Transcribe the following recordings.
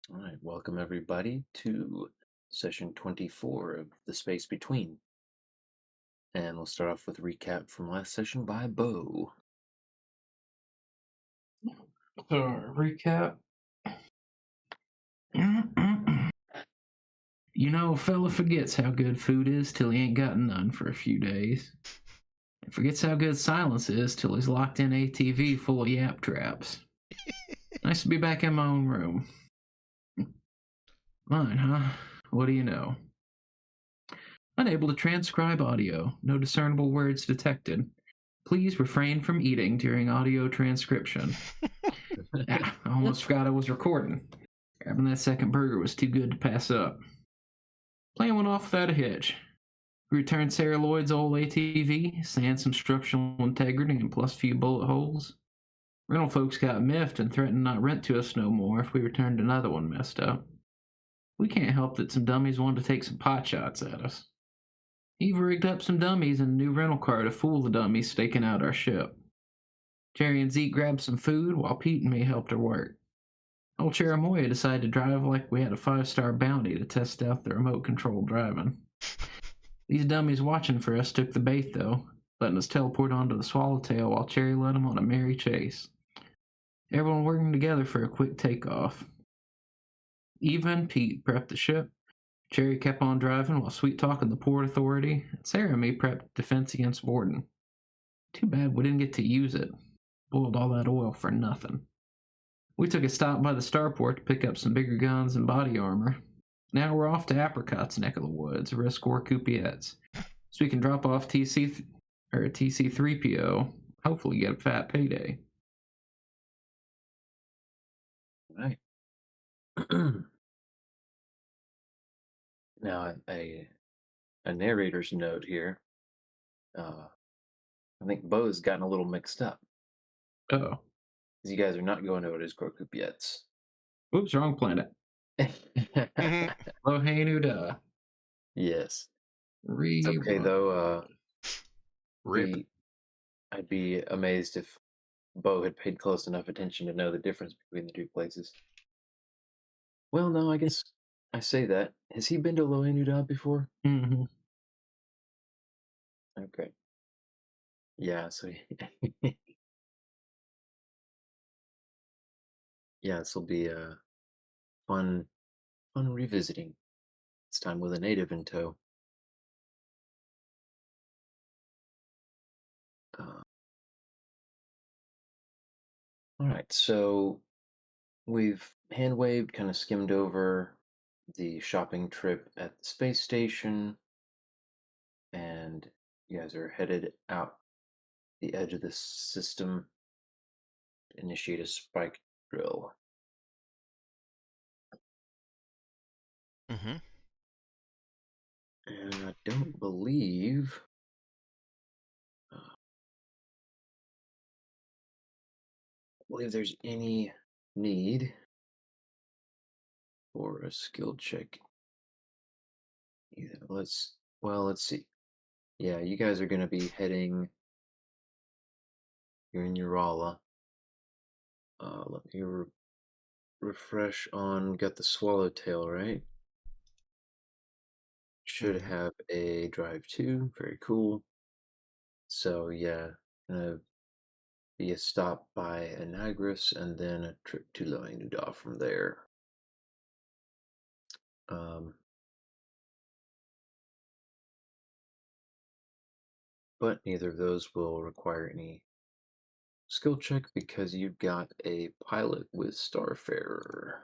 All right, welcome everybody to session 24 of The Space Between. And we'll start off with a recap from last session by Bo. So, recap. A fella forgets how good food is till he ain't got none for a few days. And forgets how good silence is till he's locked in ATV full of yap traps. Nice to be back in my own room. Mine, huh? What do you know? Unable to transcribe audio. No discernible words detected. Please refrain from eating during audio transcription. I almost forgot I was recording. Grabbing that second burger was too good to pass up. Plane went off without a hitch. We returned Sarah Lloyd's old ATV, sans some structural integrity and plus few bullet holes. Rental folks got miffed and threatened not rent to us no more if we returned another one messed up. We can't help that some dummies wanted to take some pot shots at us. Eve rigged up some dummies in a new rental car to fool the dummies staking out our ship. Jerry and Zeke grabbed some food while Pete and me helped her work. Old Cherimoya decided to drive like we had a 5-star bounty to test out the remote control driving. These dummies watching for us took the bait, though, letting us teleport onto the Swallowtail while Cherry led them on a merry chase. Everyone working together for a quick takeoff. Eva and Pete prepped the ship. Cherry kept on driving while sweet talking the Port Authority. And Sarah and me prepped defense against Borden. Too bad we didn't get to use it. Boiled all that oil for nothing. We took a stop by the starport to pick up some bigger guns and body armor. Now we're off to Apricot's neck of the woods, risk war Coupiettes, so we can drop off TC3PO. Hopefully, get a fat payday. Right. Now, a narrator's note here. I think Bo's gotten a little mixed up. Oh, Because you guys are not going to Discord Coop yet. oops, wrong planet. Oh, hey, Nuda. Yes. It's okay, though. Rip. I'd be amazed if Bo had paid close enough attention to know the difference between the two places. Well, no, I guess I say that. Has he been to Loenudab before? Mm-hmm. Okay. Yeah, so yeah, this will be a fun revisiting. This time with a native in tow. Uh, all right, so we've hand waved, kind of skimmed over the shopping trip at the space station, and you guys are headed out the edge of the system to initiate a spike drill. Mm-hmm. And I don't uh, believe there's any need for a skill check. Either. Let's see. Yeah, you guys are going to be heading. You're in Urala. Let me refresh on. Got the Swallowtail, right? Should have a drive 2. Very cool. So yeah, gonna be a stop by Anagris and then a trip to Loenudar from there. But neither of those will require any skill check because you've got a pilot with Starfarer.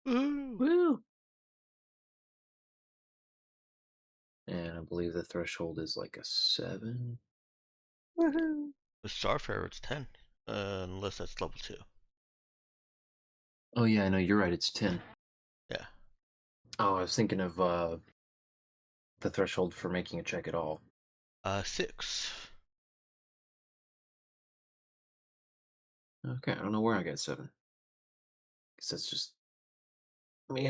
Woo! Woo! And I believe the threshold is like a 7. Woohoo! With Starfarer, it's 10. Unless that's level 2. Oh yeah, I know, you're right, it's 10. Yeah. Oh, I was thinking of the threshold for making a check at all. 6. Okay, I don't know where I got 7. Guess that's just me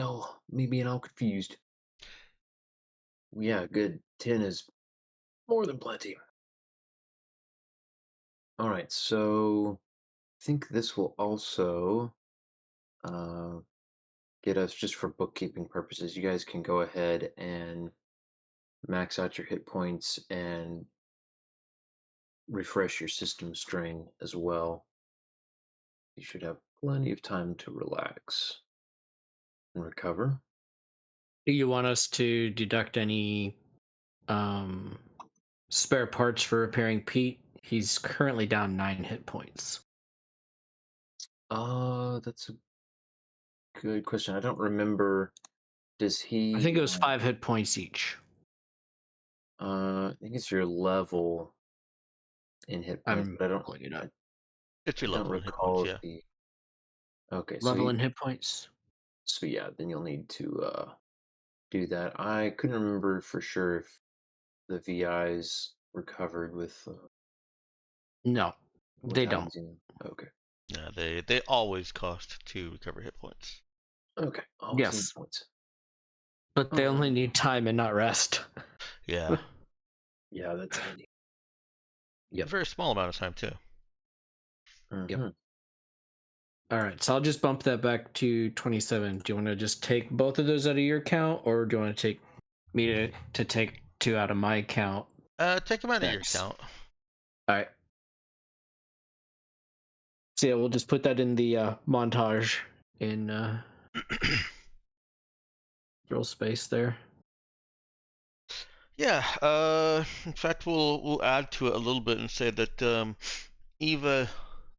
being all confused. Yeah, good. 10 is more than plenty. All right, so I think this will also get us just for bookkeeping purposes. You guys can go ahead and max out your hit points and refresh your system string as well. You should have plenty of time to relax and recover. Do you want us to deduct any um, spare parts for repairing Pete? He's currently down 9 hit points. That's a good question. I don't remember. Does he? I think it was 5 hit points each. I think it's your level in hit points, I'm but I don't. pulling it up. It's your I don't level in hit recall points, yeah. the. Okay, Level and hit points. so yeah, then you'll need to do that. I couldn't remember for sure if the VIs were covered with No, they without don't. using. Okay. Yeah, they always cost 2 recover hit points. Okay. Awesome Yes. points. But they only Alright. need time and not rest. Yeah. Yeah, that's handy. A very small amount of time too. Mhm. All right, so I'll just bump that back to 27. Do you want to just take both of those out of your count, or do you want to take me to take 2 out of my count? Take them out of your Thanks. count. All right. So yeah, we'll just put that in the montage in drill space there. Yeah. In fact, we'll add to it a little bit and say that Eva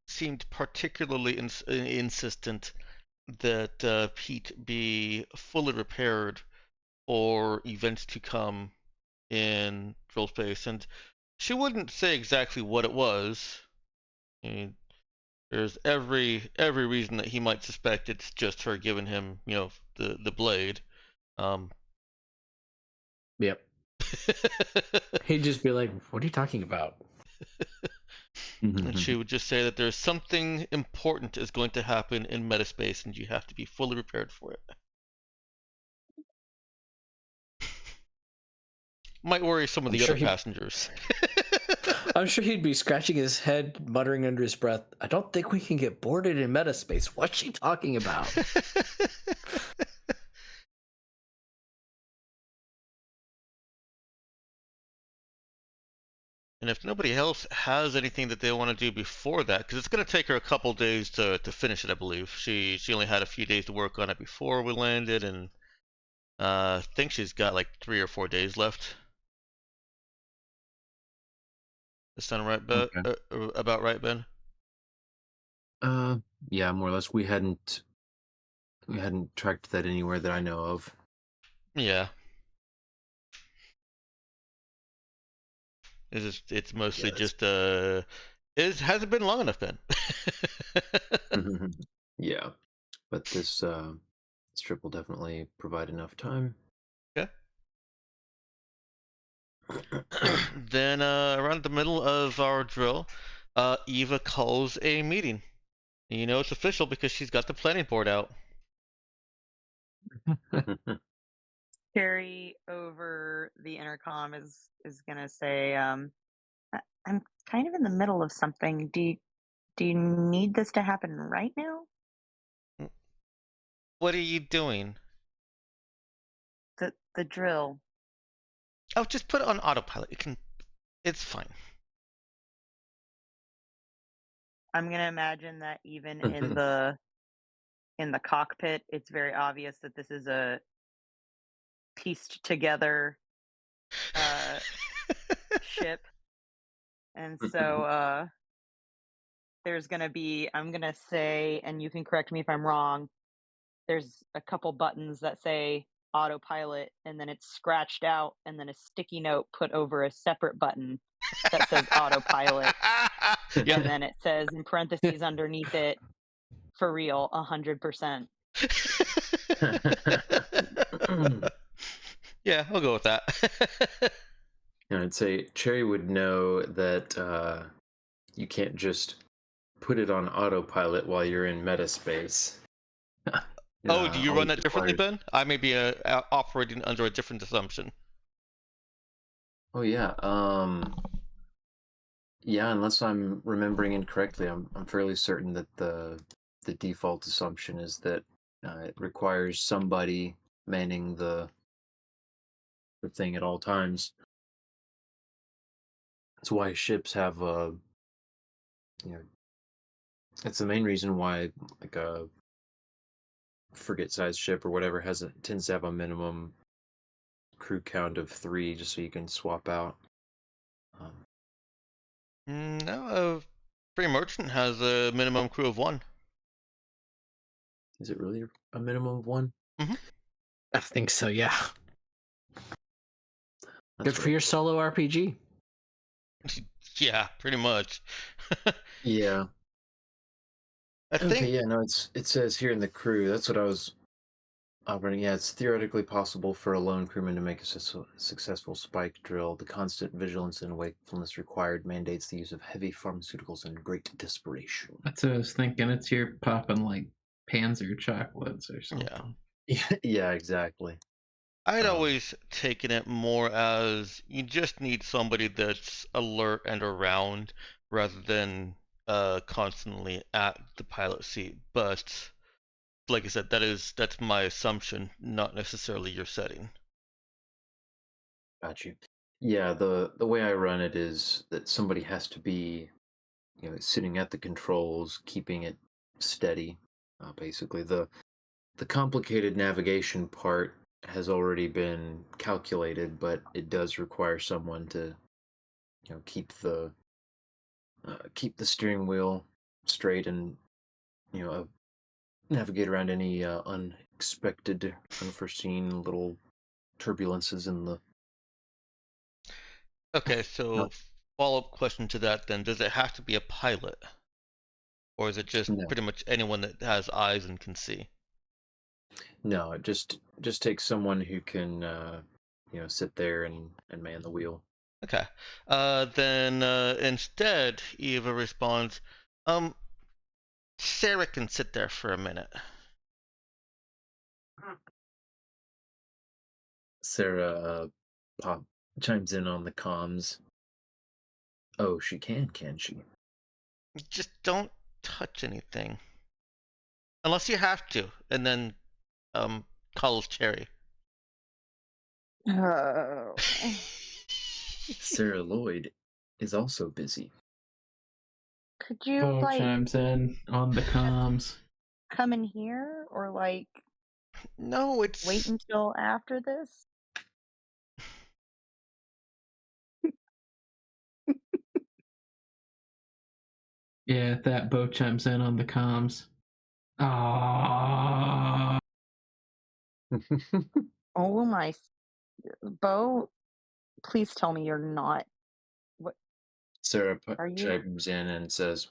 seemed particularly insistent that Pete be fully repaired for events to come in drill space, and she wouldn't say exactly what it was. I mean, there's every reason that he might suspect it's just her giving him, the blade. Yep. He'd just be like, "What are you talking about?" And she would just say that there's something important is going to happen in metaspace, and you have to be fully prepared for it. Might worry some of I'm the sure other passengers. I'm sure he'd be scratching his head, muttering under his breath, "I don't think we can get boarded in metaspace. What's she talking about?" And if nobody else has anything that they want to do before that, because it's going to take her a couple days to finish it, I believe. She only had a few days to work on it before we landed, and I think she's got like 3 or 4 days left. That sound right, Okay. about right, Ben? Yeah, more or less. We hadn't tracked that anywhere that I know of. Yeah. It's mostly Yeah, just it hasn't been long enough, Ben. yeah, but this trip will definitely provide enough time. Okay. Then around the middle of our drill, Eva calls a meeting. And you know it's official because she's got the planning board out. Carrie over the intercom is gonna say, I'm kind of in the middle of something. Do you need this to happen right now? What are you doing? The drill. Oh, just put it on autopilot. It's fine. I'm gonna imagine that even in the cockpit, it's very obvious that this is a pieced together ship, and so there's gonna be, I'm gonna say, and you can correct me if I'm wrong, there's a couple buttons that say autopilot, and then it's scratched out, and then a sticky note put over a separate button that says autopilot. Yeah. And then it says in parentheses underneath it, for real, 100%. Yeah, I'll go with that. And I'd say Cherry would know that you can't just put it on autopilot while you're in metaspace. Oh, do you run always that differently, requires- Ben? I may be operating under a different assumption. Oh yeah. Yeah, unless I'm remembering incorrectly, I'm fairly certain that the default assumption is that It requires somebody manning the thing at all times. That's why ships have you know, that's the main reason why like a frigate-sized ship or whatever tends to have a minimum crew count of 3, just so you can swap out. Um, No, Free Merchant has a minimum crew of 1. is it really a minimum of 1? I think so. Yeah. Good That's for right. your solo RPG. Yeah, pretty much. Yeah. I Okay. think Yeah. No. It says here in the crew. That's what I was operating. Yeah. It's theoretically possible for a lone crewman to make a successful spike drill. The constant vigilance and wakefulness required mandates the use of heavy pharmaceuticals and great desperation. That's what I was thinking. It's here popping like Panzer chocolates or something. Yeah. Yeah. Exactly. I'd always taken it more as you just need somebody that's alert and around rather than constantly at the pilot seat. But like I said, that's my assumption, not necessarily your setting. Got you. Yeah. The way I run it is that somebody has to be, sitting at the controls, keeping it steady. Basically, the complicated navigation part has already been calculated, but it does require someone to, keep the steering wheel straight and navigate around any unexpected, unforeseen little turbulences in the. Okay, so No, follow-up question to that then, does it have to be a pilot? Or is it just no, pretty much anyone that has eyes and can see? no. It just takes someone who can, sit there and man the wheel. Okay. Then instead, Eva responds, Sarah can sit there for a minute. Sarah chimes in on the comms. Oh, she can she? Just don't touch anything. Unless you have to, and then calls Cherry. Oh. Sarah Lloyd is also busy. Could you Bo like chimes in on the comms. come in here or like No, it's wait until after this? Yeah, that Bo chimes in on the comms. Ah, Oh my, Bo, please tell me you're not. What Sarah are you? chimes in and says,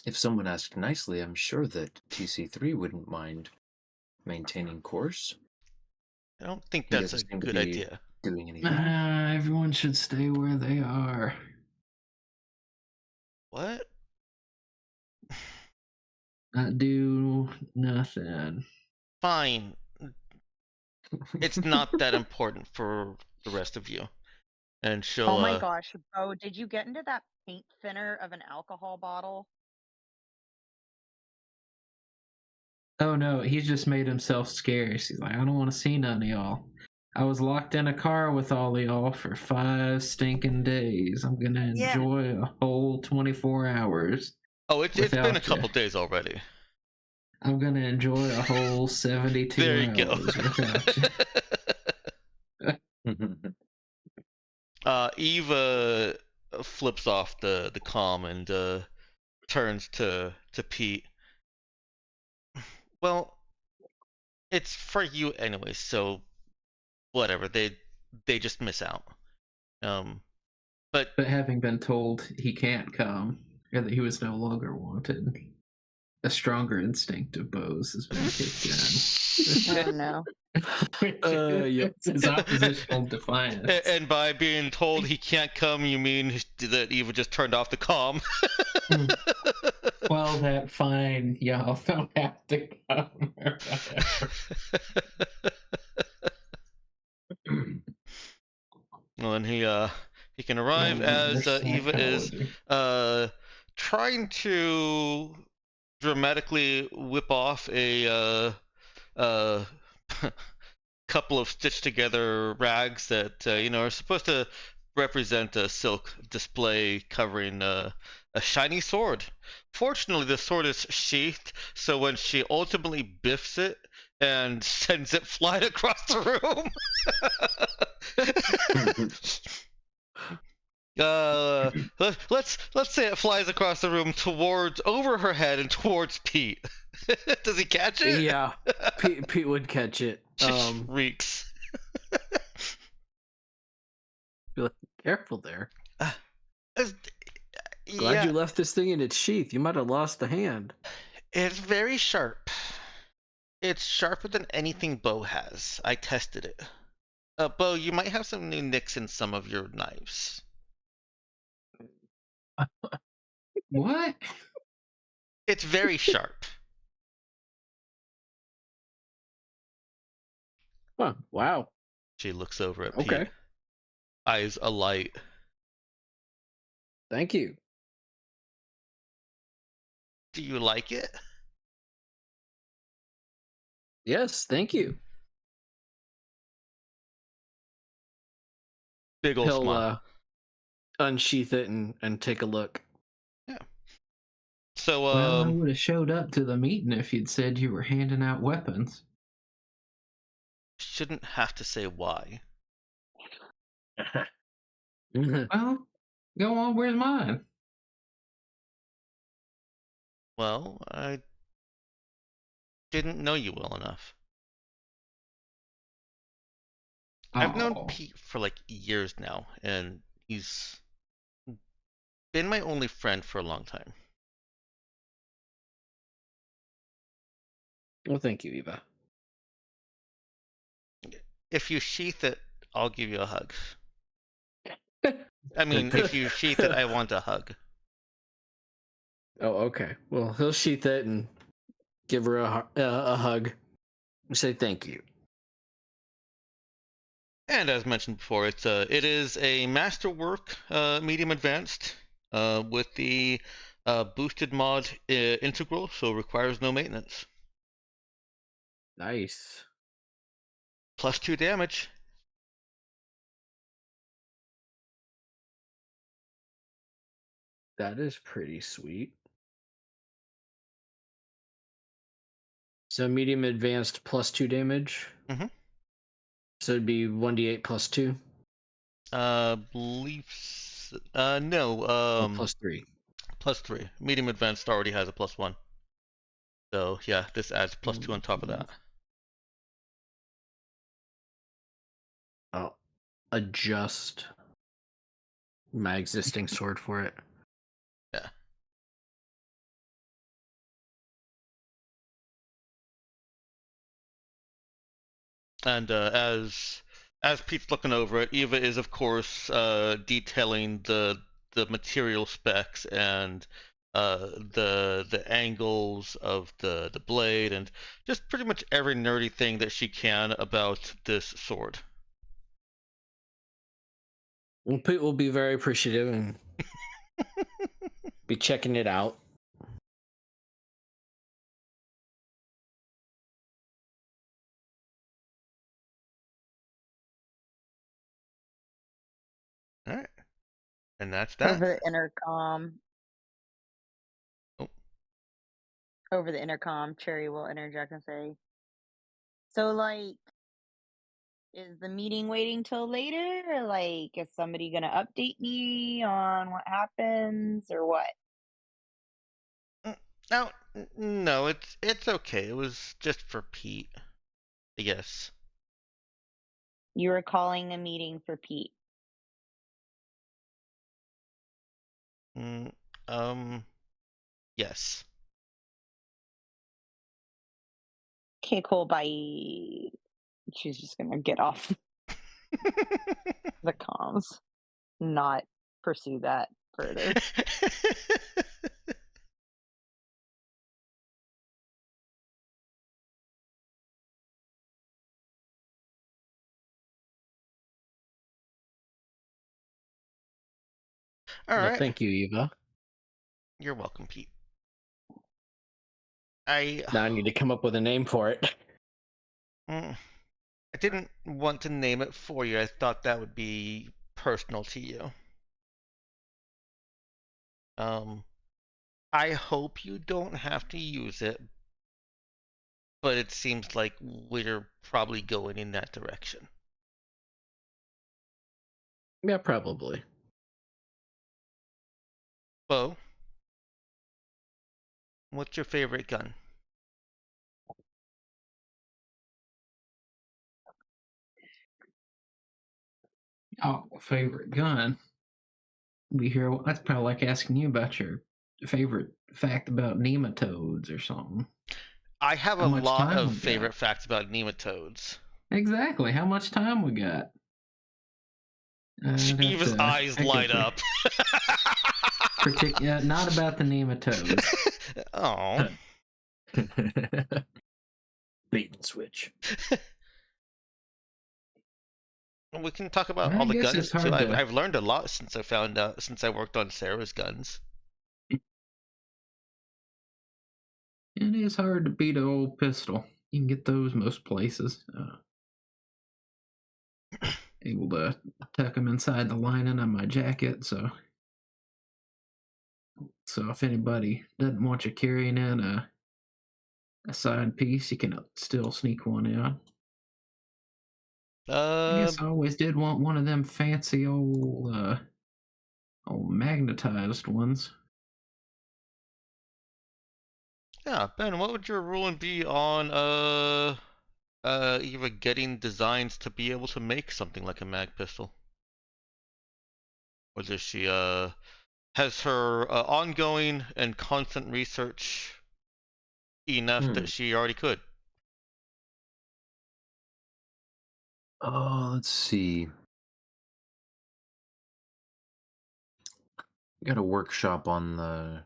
if someone asked nicely, I'm sure that TC3 wouldn't mind maintaining course. I don't think He that's a doesn't seem to good be idea. doing anything. everyone should stay where they are. What? Not do nothing. Fine. It's not that important for the rest of you. And she'll Oh my gosh, Bo, did you get into that paint thinner of an alcohol bottle? Oh no, he's just made himself scarce. He's like, I don't want to see none of y'all. I was locked in a car with all of y'all for 5 stinking days. I'm gonna Yeah. enjoy a whole 24 hours. Oh, it's been a without couple you. days already. I'm gonna enjoy a whole 72 There you go. hours without you. Eva flips off the comm and turns to Pete. Well, it's for you anyway, so whatever. They just miss out. But But having been told he can't come, and that he was no longer wanted, a stronger instinct of Bo's has been kicked in. Oh no. Yep. It's his oppositional defiance. and by being told he can't come, you mean that Eva just turned off the comm? Well, that fine, y'all don't have to come. Or whatever. Well, and he can arrive as Eva is trying to dramatically whip off a uh, couple of stitched together rags that are supposed to represent a silk display covering a shiny sword. Fortunately, the sword is sheathed, so when she ultimately biffs it and sends it flying across the room. Let's say it flies across the room towards over her head and towards Pete. Does he catch it? Yeah, Pete would catch it. Reeks. Be like, careful there. Uh, Glad yeah, you left this thing in its sheath. You might have lost the hand. it's very sharp. It's sharper than anything Bo has. I tested it. Bo, you might have some new nicks in some of your knives. What? It's very sharp. Huh, wow. She looks over at Okay. Pete, eyes alight. Thank you. Do you like it? Yes, thank you. Big old He'll smile. unsheath it and take a look. Yeah. So, Well, I would have showed up to the meeting if you'd said you were handing out weapons. shouldn't have to say why. Well, go on, where's mine? Well, I didn't know you well enough. I've known Oh. Pete for like years now, and he's been my only friend for a long time. Well, thank you, Eva. If you sheath it, I'll give you a hug. I mean, if you sheath it, I want a hug. Oh, okay. Well, he'll sheath it and give her a hug. And say thank you. And as mentioned before, it is a masterwork medium advanced with the boosted mod integral, so requires no maintenance. Nice. +2 damage. That is pretty sweet. So medium advanced +2 damage. Mhm. So it'd be 1d8 +2. Beliefs. No. Or +3. +3. Medium advanced already has a +1. So yeah, this adds +2 on top of that. I'll adjust my existing sword for it. Yeah. And as Pete's looking over it, Eva is of course detailing the material specs and the angles of the blade and just pretty much every nerdy thing that she can about this sword. Well, Pete will be very appreciative and be checking it out. All right, and that's that. Over the intercom. Oh. Over the intercom, Cherry will interject and say, "So, like, is the meeting waiting till later? Or, like, is somebody gonna update me on what happens or what?" No, no, it's okay. It was just for Pete, I guess. You were calling a meeting for Pete. Mm, yes. Okay, cool. Bye. She's just gonna get off the comms, not pursue that further. All Well, right. thank you, Eva. You're welcome, Pete. Now I need to come up with a name for it. I didn't want to name it for you. I thought that would be personal to you. I hope you don't have to use it, but it seems like we're probably going in that direction. Yeah, probably. Bo, what's your favorite gun? Oh, favorite gun. We hear that's probably like asking you about your favorite fact about nematodes or something. I have How a much lot time of we got? favorite facts about nematodes. Exactly. How much time we got? I'd have Eva's to eyes think light of up. not about the nematodes. Oh. Bait and switch. We can talk about I all the guess guns it's too. hard to. I've learned a lot since I worked on Sarah's guns. It is hard to beat an old pistol. You can get those most places. Able to tuck them inside the lining of my jacket, so if anybody doesn't want you carrying in a side piece, you can still sneak one in. I guess I always did want one of them fancy old magnetized ones. Yeah, Ben, what would your ruling be on Eva getting designs to be able to make something like a mag pistol? Or does she has her ongoing and constant research enough that she already could? Oh, let's see. You got a workshop on the.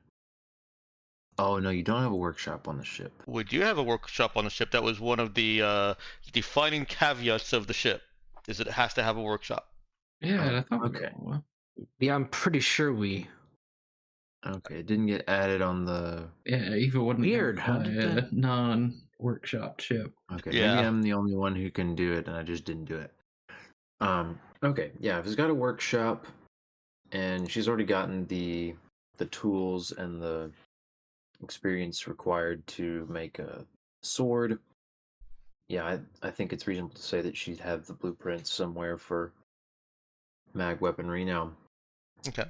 Oh no, you don't have a workshop on the ship. We do have a workshop on the ship. That was one of the defining caveats of the ship, is that it has to have a workshop. Yeah, Oh, I thought. okay. Well, Yeah, I'm pretty sure we. Okay, it didn't get added on the. yeah, Eva wouldn't Weird, how buy did a that- non-workshop chip. Okay, maybe Yeah. I'm the only one who can do it, and I just didn't do it. Okay, yeah, if it's got a workshop, and she's already gotten the tools and the experience required to make a sword. Yeah, I think it's reasonable to say that she'd have the blueprints somewhere for mag weaponry now. Okay.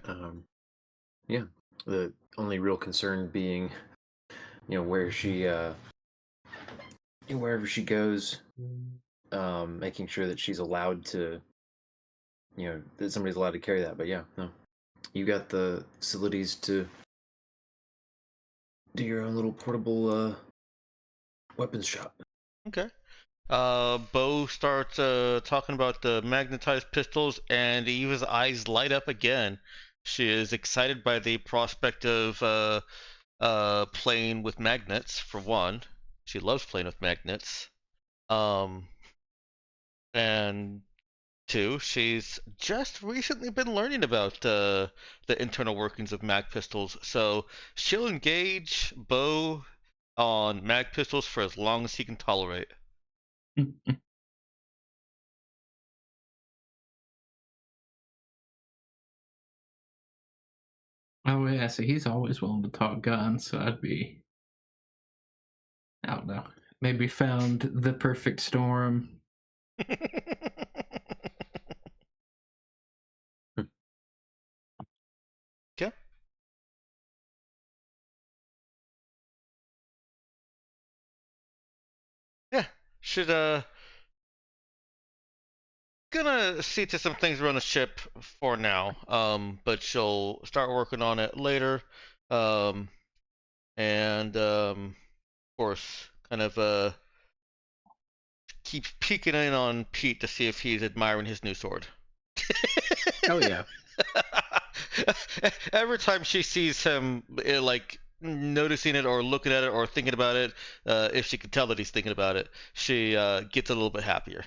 Yeah, the only real concern being, where she, wherever she goes, making sure that she's allowed to, that somebody's allowed to carry that. But yeah, no, you got the facilities to do your own little portable weapons shop. Okay. Bo starts talking about the magnetized pistols, and Eva's eyes light up again. She is excited by the prospect of playing with magnets, for one. She loves playing with magnets. And two, she's just recently been learning about the internal workings of mag pistols, so she'll engage Bo on mag pistols for as long as he can tolerate. Oh yeah, so he's always willing to talk guns, so I don't know, maybe found the perfect storm. Okay. Yeah, should gonna see to some things around the ship for now. But she'll start working on it later. Um, and of course, kind of keep peeking in on Pete to see if he's admiring his new sword. Oh yeah. Every time she sees him, like noticing it or looking at it or thinking about it, if she can tell that he's thinking about it, she gets a little bit happier.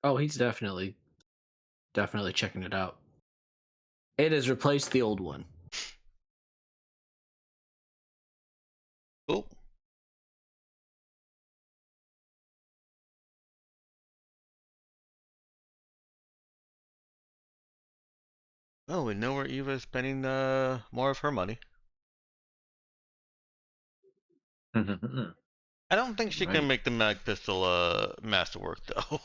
Oh, he's definitely checking it out. It has replaced the old one. Cool. Oh, we know where Eva is spending more of her money. I don't think she can Right. make the mag pistol masterwork though.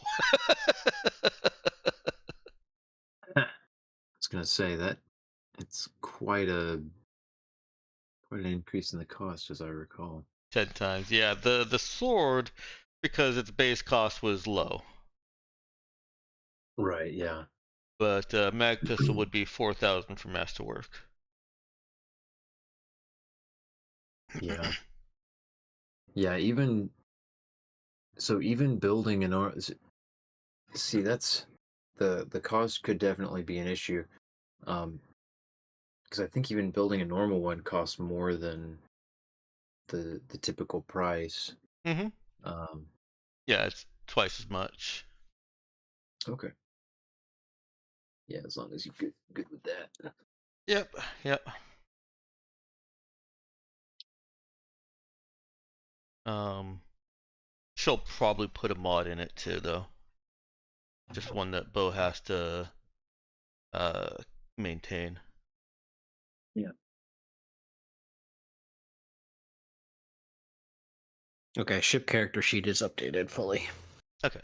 I was gonna say that it's quite an increase in the cost, as I recall. 10 times. Yeah, the sword, because its base cost was low, Right. Yeah. but mag pistol would be 4,000 for masterwork. Yeah. Yeah. Even building see, that's the cost could definitely be an issue. Because I think even building a normal one costs more than the typical price. Mhm. Um. Yeah, it's twice as much. Okay. Yeah. As long as you're good with that. Yep. Yep. Um, she'll probably put a mod in it too, though. Just one that Bo has to uh maintain. Yeah. Okay, ship character sheet is updated fully. Okay.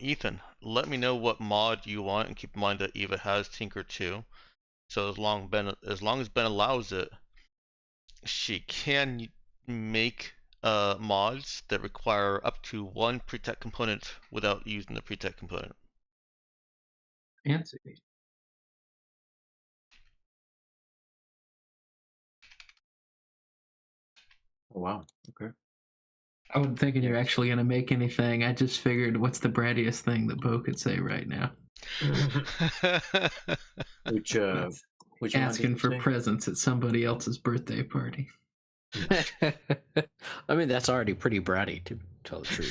Ethan, let me know what mod you want, and keep in mind that Eva has Tinker too. So as long as Ben allows it, she can make mods that require up to one pre-tech component without using the pre-tech component. Fancy. Oh, wow. Okay. I wasn't thinking you're Yeah. actually going to make anything. I just figured what's the brattiest thing that Bo could say right now? Which That's which mod did asking you for say? presents at somebody else's birthday party. I mean, that's already pretty bratty, to tell the truth.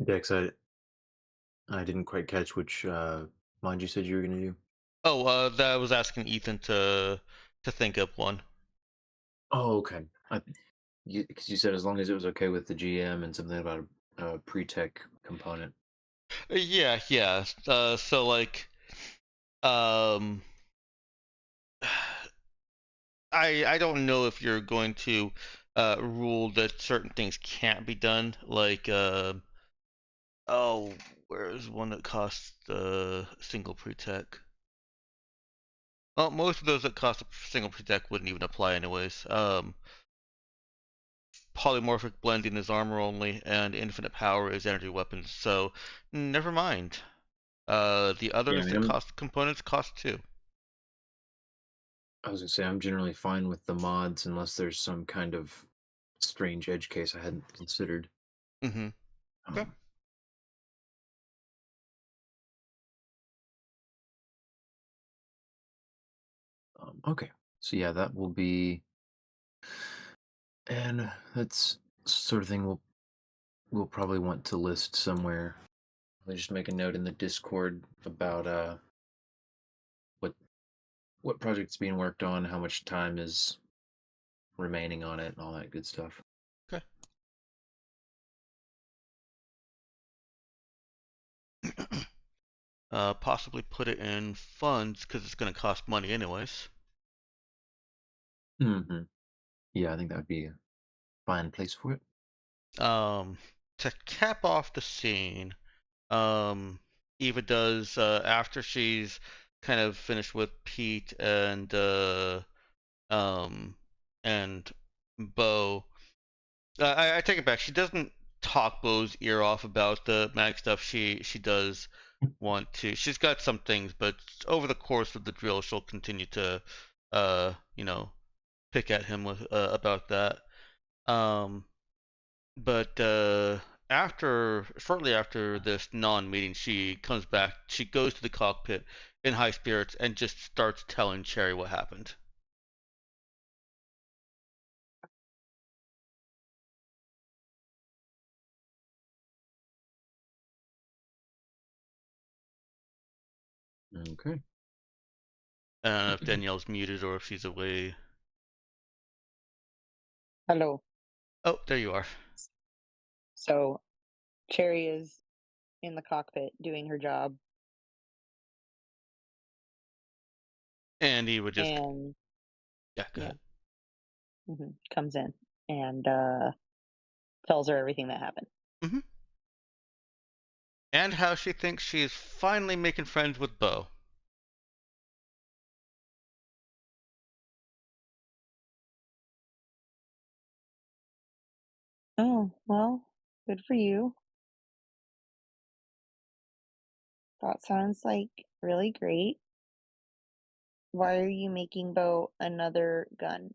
Dex, I didn't quite catch which mod you said you were gonna do. Oh, that was asking Ethan to think up one. Oh, okay. Because you said as long as it was okay with the GM and something about a pre-tech component. Yeah, yeah. So like, um, I don't know if you're going to rule that certain things can't be done. Like, oh, where's one that costs single pre-tech? Well, most of those that cost a single pre-tech wouldn't even apply anyways. Polymorphic blending is armor only, and infinite power is energy weapons. So, never mind. The Yeah, I others mean, that cost components cost too. I was gonna say I'm generally fine with the mods unless there's some kind of strange edge case I hadn't considered. Mm-hmm. Okay. Um, okay, so yeah, that will be, and that's sort of thing we'll probably want to list somewhere. I'll just make a note in the Discord about what project's being worked on, how much time is remaining on it, and all that good stuff. Okay. Possibly put it in funds because it's going to cost money anyways. Hmm. Yeah, I think that would be a fine place for it. To cap off the scene, Eva does after she's kind of finished with Pete um and Bo. I take it back. She doesn't talk Bo's ear off about the mag stuff. She does want to. She's got some things, but over the course of the drill, she'll continue to you know pick at him with about that. Um, but shortly after this non-meeting, she comes back. She goes to the cockpit in high spirits and just starts telling Cherry what happened. Okay. I don't know if Danielle's muted or if she's away. Hello. Oh, there you are. So Cherry is in the cockpit doing her job, And he would just and go yeah, ahead. comes in and tells her everything that happened. And how she thinks she's finally making friends with Bo. Oh, well, good for you. That sounds like really great. Why are you making Bo another gun?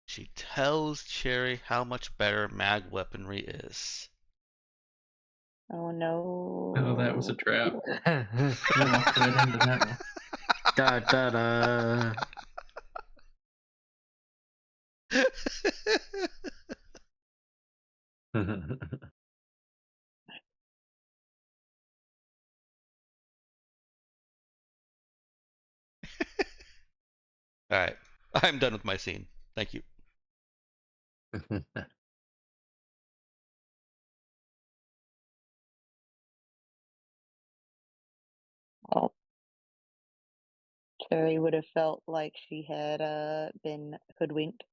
She tells Cherry how much better mag weaponry is. Oh no. Oh, that was a trap. da I walked right into that one. da da. Alright, I'm done with my scene. Thank you. Well, Cherry would have felt like she had been hoodwinked.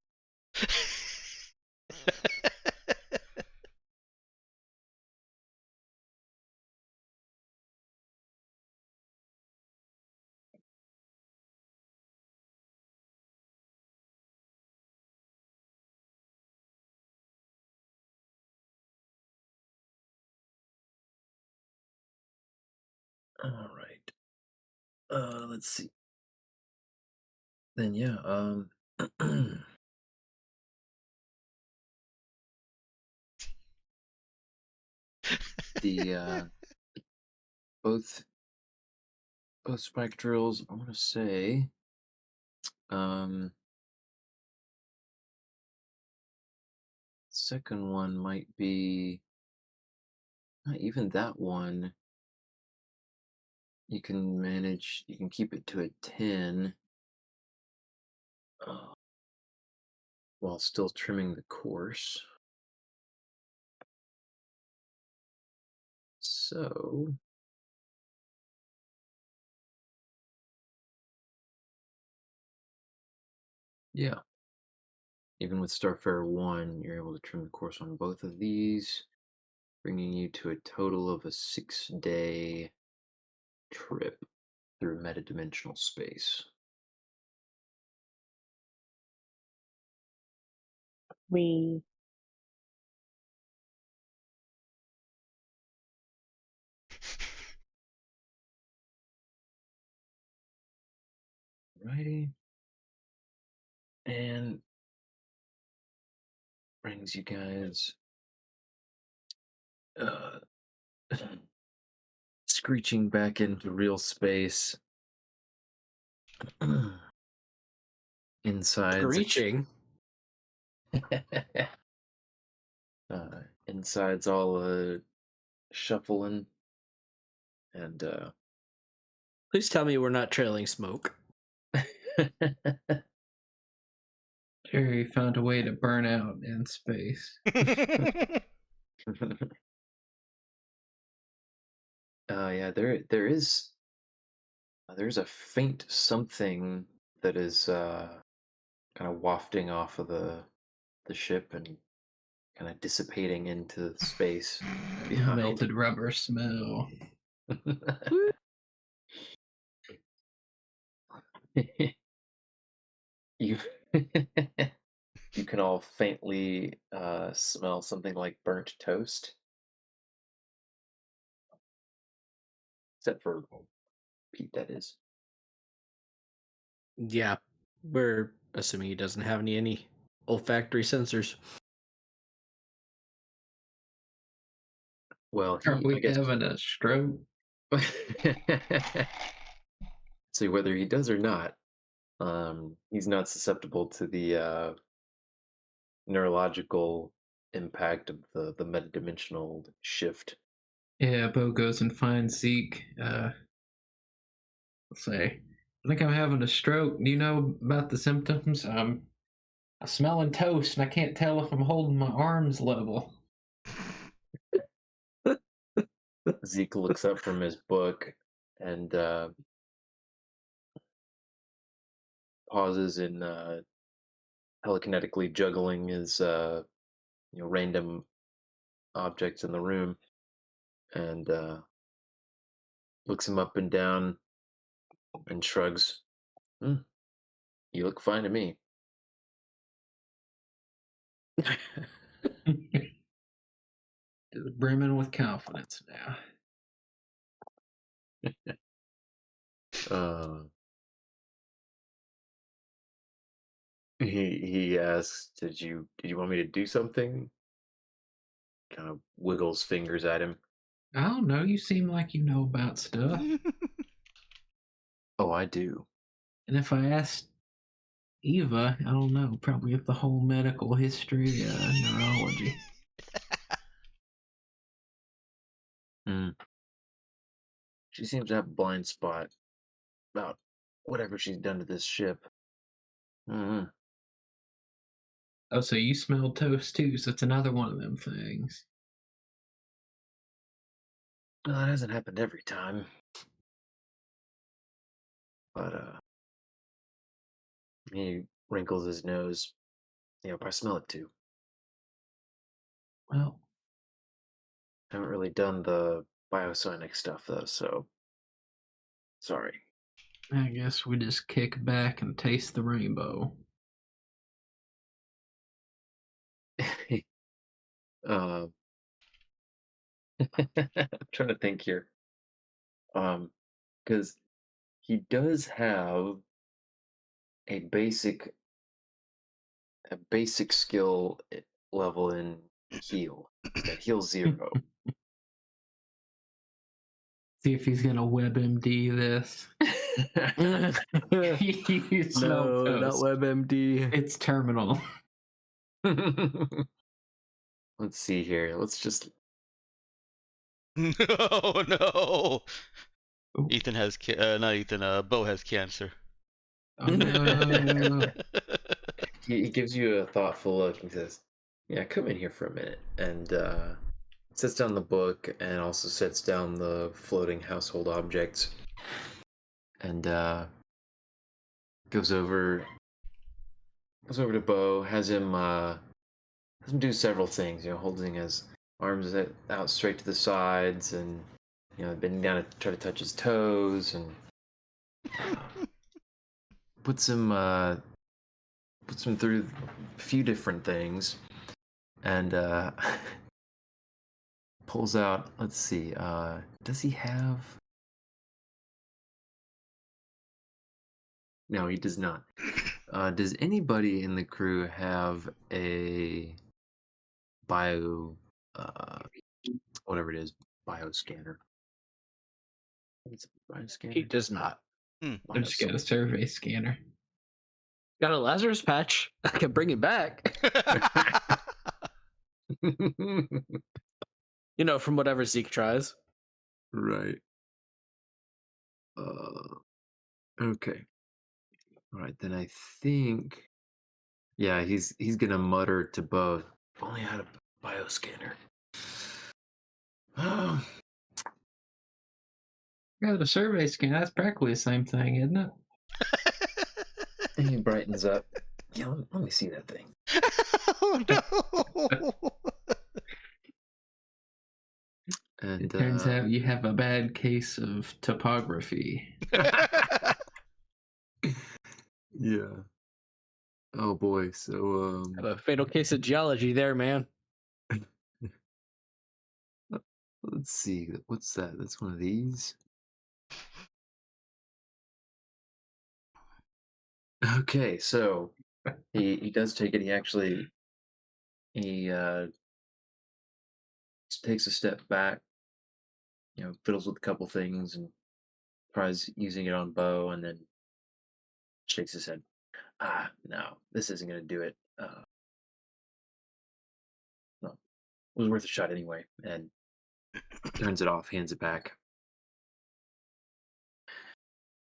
All right. Let's see. Then yeah, the both spike drills, I want to say, second one might be not even that one. You can manage. You can keep it to a 10 while still trimming the course. So yeah, even with Starfarer 1, you're able to trim the course on both of these, bringing you to a total of a 6-day trip through metadimensional space. We Righty. And brings you guys screeching back into real space. Screeching. Inside's all shuffling, and Please tell me we're not trailing smoke. Cherry found a way to burn out in space. yeah, there's a faint something that is kind of wafting off of the ship and kind of dissipating into space behind. Melted rubber smell. you you can all faintly smell something like burnt toast, except for Pete, that is. Yeah, we're assuming he doesn't have any olfactory sensors. Well, Are I we guess having a stroke? see whether he does or not. He's not susceptible to the neurological impact of the metadimensional shift. Yeah, Bo goes and finds Zeke. Let's say, I think I'm having a stroke. Do you know about the symptoms? I'm smelling toast, and I can't tell if I'm holding my arms level. Zeke looks up from his book and pauses in telekinetically juggling his random objects in the room and looks him up and down and shrugs. "Hmm, you look fine to me." Just brimming with confidence now. Uh, he asks, "Did you want me to do something?" Kind of wiggles fingers at him. I don't know. You seem like you know about stuff. "Oh, I do." And if I asked Eva, I don't know, probably of the whole medical history, neurology. Mm. She seems to have a blind spot about whatever she's done to this ship. Mm. Oh, so you smelled toast too, so it's another one of them things. Well, that hasn't happened every time, but he wrinkles his nose. I smell it too. Well, Haven't really done the biosonic stuff though, so sorry. I guess we just kick back and taste the rainbow. uh, I'm trying to think here. Because he does have a basic skill level in heal. He's got heal 0. See if he's gonna WebMD this. You smell No, not toast. WebMD. It's terminal. Let's see here. Let's just No, no. Ooh. Ethan has not Ethan. Bo has cancer. Oh no. he gives you a thoughtful look and says, "Yeah, come in here for a minute." And sets down the book and also sets down the floating household objects and goes over to Bo, has him do several things, holding his arms out straight to the sides and bending down to try to touch his toes and puts him through a few different things and pulls out, let's see, does he have, no, he does not. Does anybody in the crew have a bio whatever it is, bioscanner? It's a bioscanner. He does not. I just got a survey scanner. Got a Lazarus patch. I can bring it back. From whatever Zeke tries. Right. Okay. All right, then I think, yeah, he's gonna mutter to both. If only I had a bioscanner. Yeah, the survey scanner, that's practically the same thing, isn't it? And he brightens up. Yeah, let me see that thing. Oh no. And It turns out you have a bad case of topography. yeah. Oh boy. So Have a fatal case of geology there, man. let's see. What's that? That's one of these. Okay, so he does take it. He takes a step back, fiddles with a couple things and tries using it on Bo, and then shakes his head. No, this isn't gonna do it. Well, it was worth a shot anyway, and turns it off, hands it back.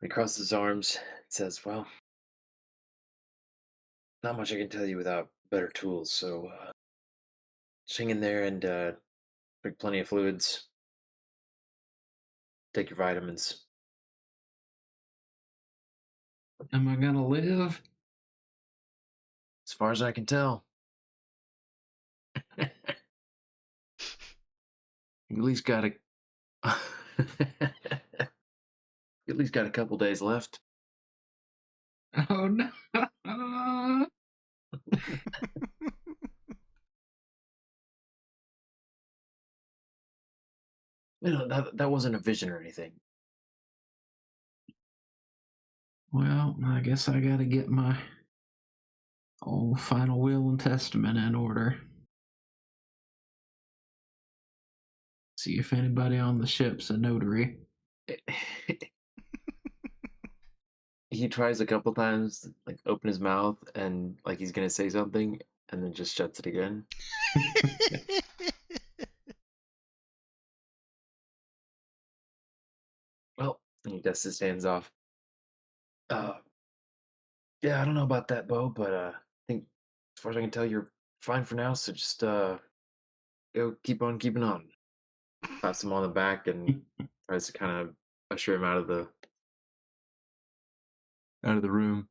He crosses his arms, says, "Well, not much I can tell you without better tools, so just hang in there and drink plenty of fluids. take your vitamins. Am I gonna live? As far as I can tell. You at least got a you at least got a couple days left. Oh no. That wasn't a vision or anything. Well, I guess I gotta get my old final will and testament in order. See if anybody on the ship's a notary. He tries a couple times, like open his mouth and like he's gonna say something, and then just shuts it again. Well, and he dusts his hands off. Yeah, I don't know about that, Bo, but I think as far as I can tell, you're fine for now. So just go keep on keeping on. Pats him on the back and tries to kind of usher him out of the room.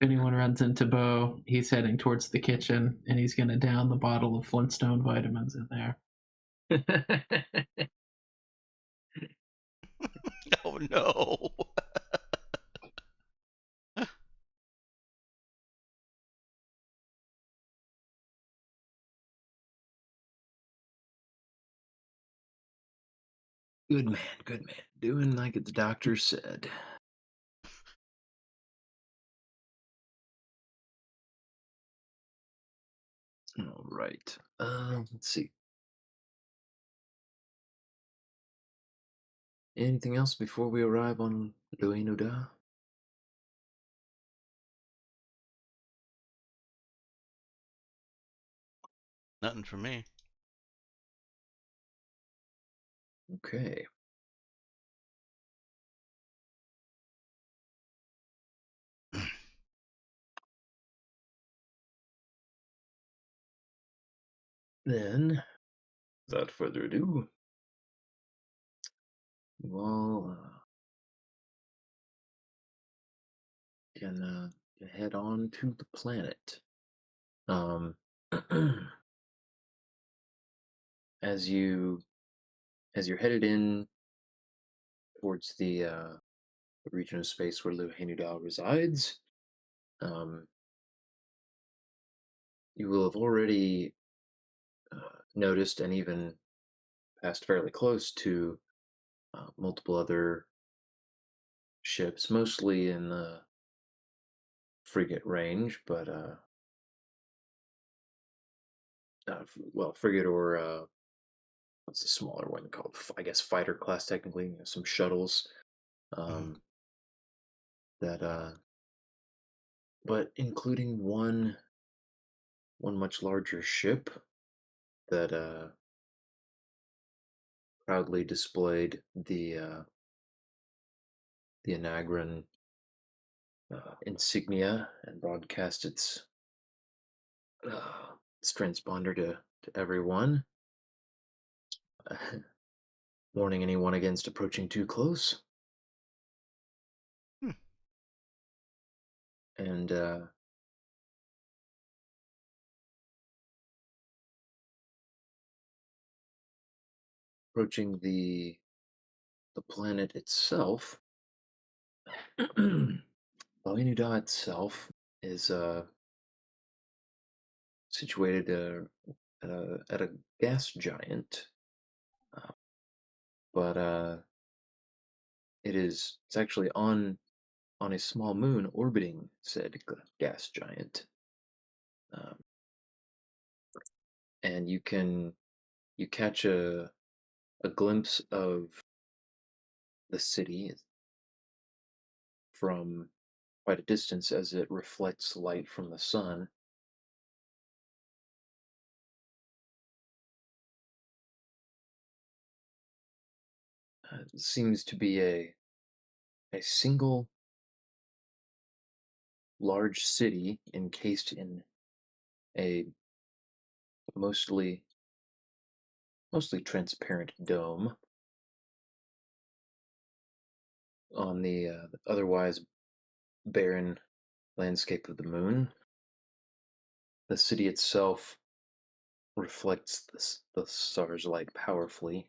If anyone runs into Bo, he's heading towards the kitchen and he's gonna down the bottle of Flintstone vitamins in there. Oh no. Good man, good man. Doing like the doctor said. All right. Let's see. Anything else before we arrive on Luinoda? Nothing for me. Okay. Then, without further ado, we'll can head on to the planet. Um, as you're headed in towards the region of space where Luhainudal resides, um, you will have already noticed and even passed fairly close to multiple other ships, mostly in the frigate range, but well, frigate or what's the smaller one called? I guess fighter class technically. Some shuttles that but including one much larger ship that proudly displayed the Anagran insignia and broadcast its transponder to everyone, warning anyone against approaching too close. Hmm. And approaching the planet itself, Balinuda itself is situated at a gas giant, but it's actually on a small moon orbiting said gas giant, um, and you catch a glimpse of the city from quite a distance as it reflects light from the sun. It seems to be a single large city encased in a mostly transparent dome on the otherwise barren landscape of the moon. The city itself reflects the star's light powerfully,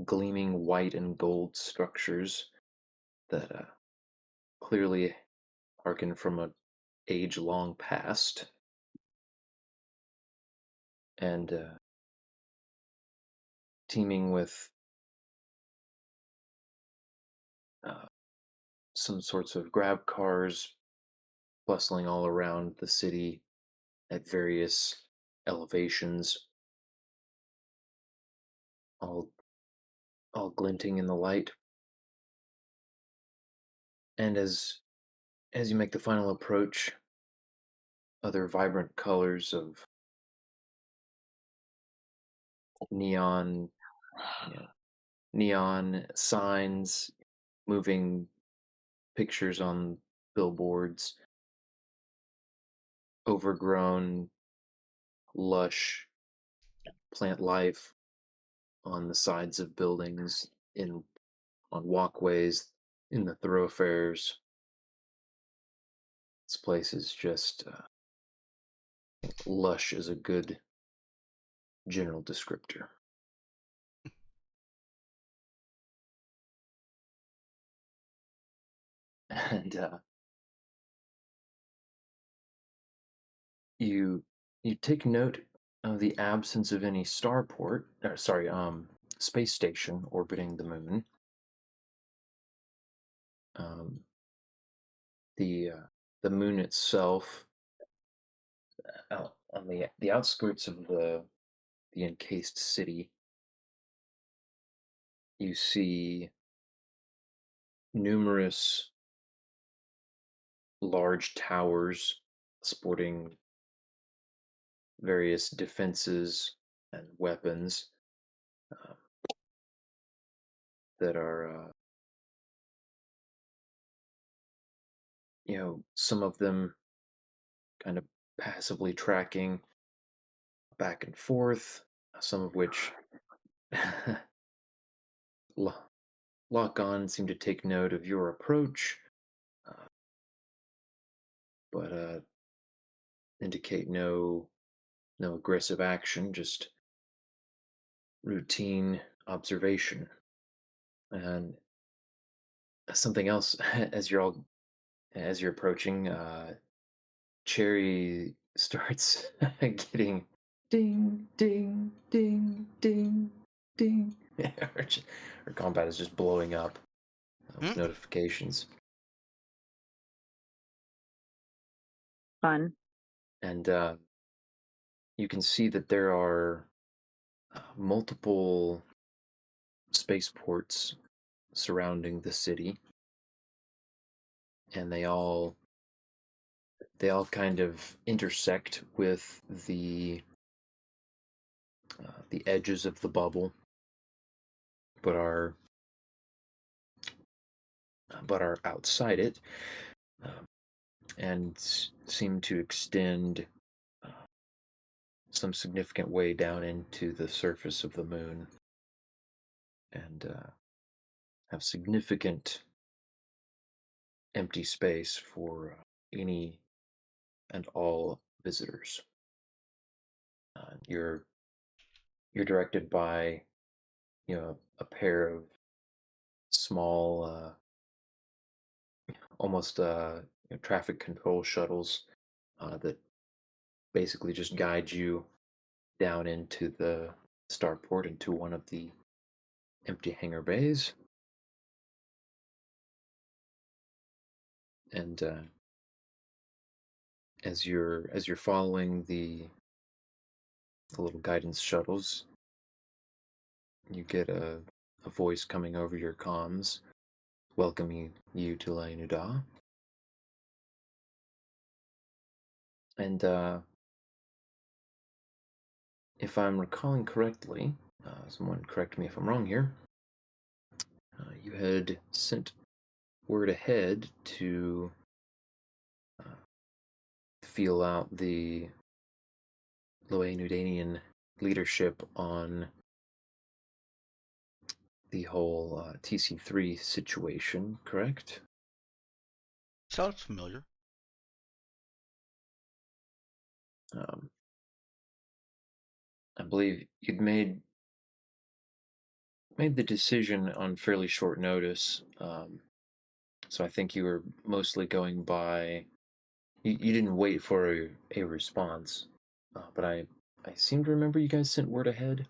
gleaming white and gold structures that clearly harken from an age-long past, and teeming with uh, some sorts of grab cars bustling all around the city at various elevations, all glinting in the light. And as you make the final approach, other vibrant colors of neon, yeah, neon signs, moving pictures on billboards, overgrown, lush plant life on the sides of buildings, in on walkways, in the thoroughfares. This place is just lush is a good general descriptor. And you take note of the absence of any starport, or sorry, space station orbiting the moon. Um, the moon itself, out on the outskirts of the encased city, you see numerous large towers sporting various defenses and weapons uh, that are, some of them kind of passively tracking back and forth, some of which lo- lock on, seem to take note of your approach, uh, but indicate no aggressive action, just routine observation. And something else, as you're approaching, Cherry starts getting ding, ding, ding, ding, ding. Her combat is just blowing up with notifications. Fun. And you can see that there are multiple spaceports surrounding the city, and they all kind of intersect with the edges of the bubble, but are outside it, um, and seem to extend uh, some significant way down into the surface of the moon, and have significant empty space for any and all visitors. You're directed by a pair of small, almost traffic control shuttles that basically just guide you down into the starport, into one of the empty hangar bays. And as you're following the little guidance shuttles, you get a voice coming over your comms welcoming you to La Nuda. And if I'm recalling correctly, someone correct me if I'm wrong here, you had sent word ahead to feel out the Loeanudanian leadership on the whole TC3 situation, correct? Sounds familiar. I believe you'd made the decision on fairly short notice. So I think you were mostly going by. You didn't wait for a response, but I seem to remember you guys sent word ahead.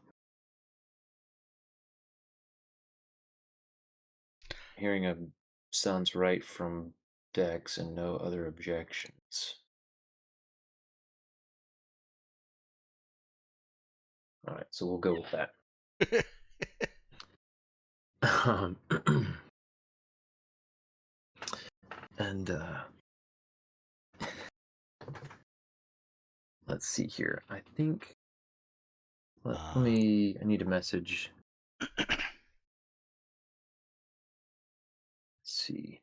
Hearing a sounds right from Dex and no other objections. All right, so we'll go with that. Um, and let's see here. I think. Let me. I need a message. Let's see.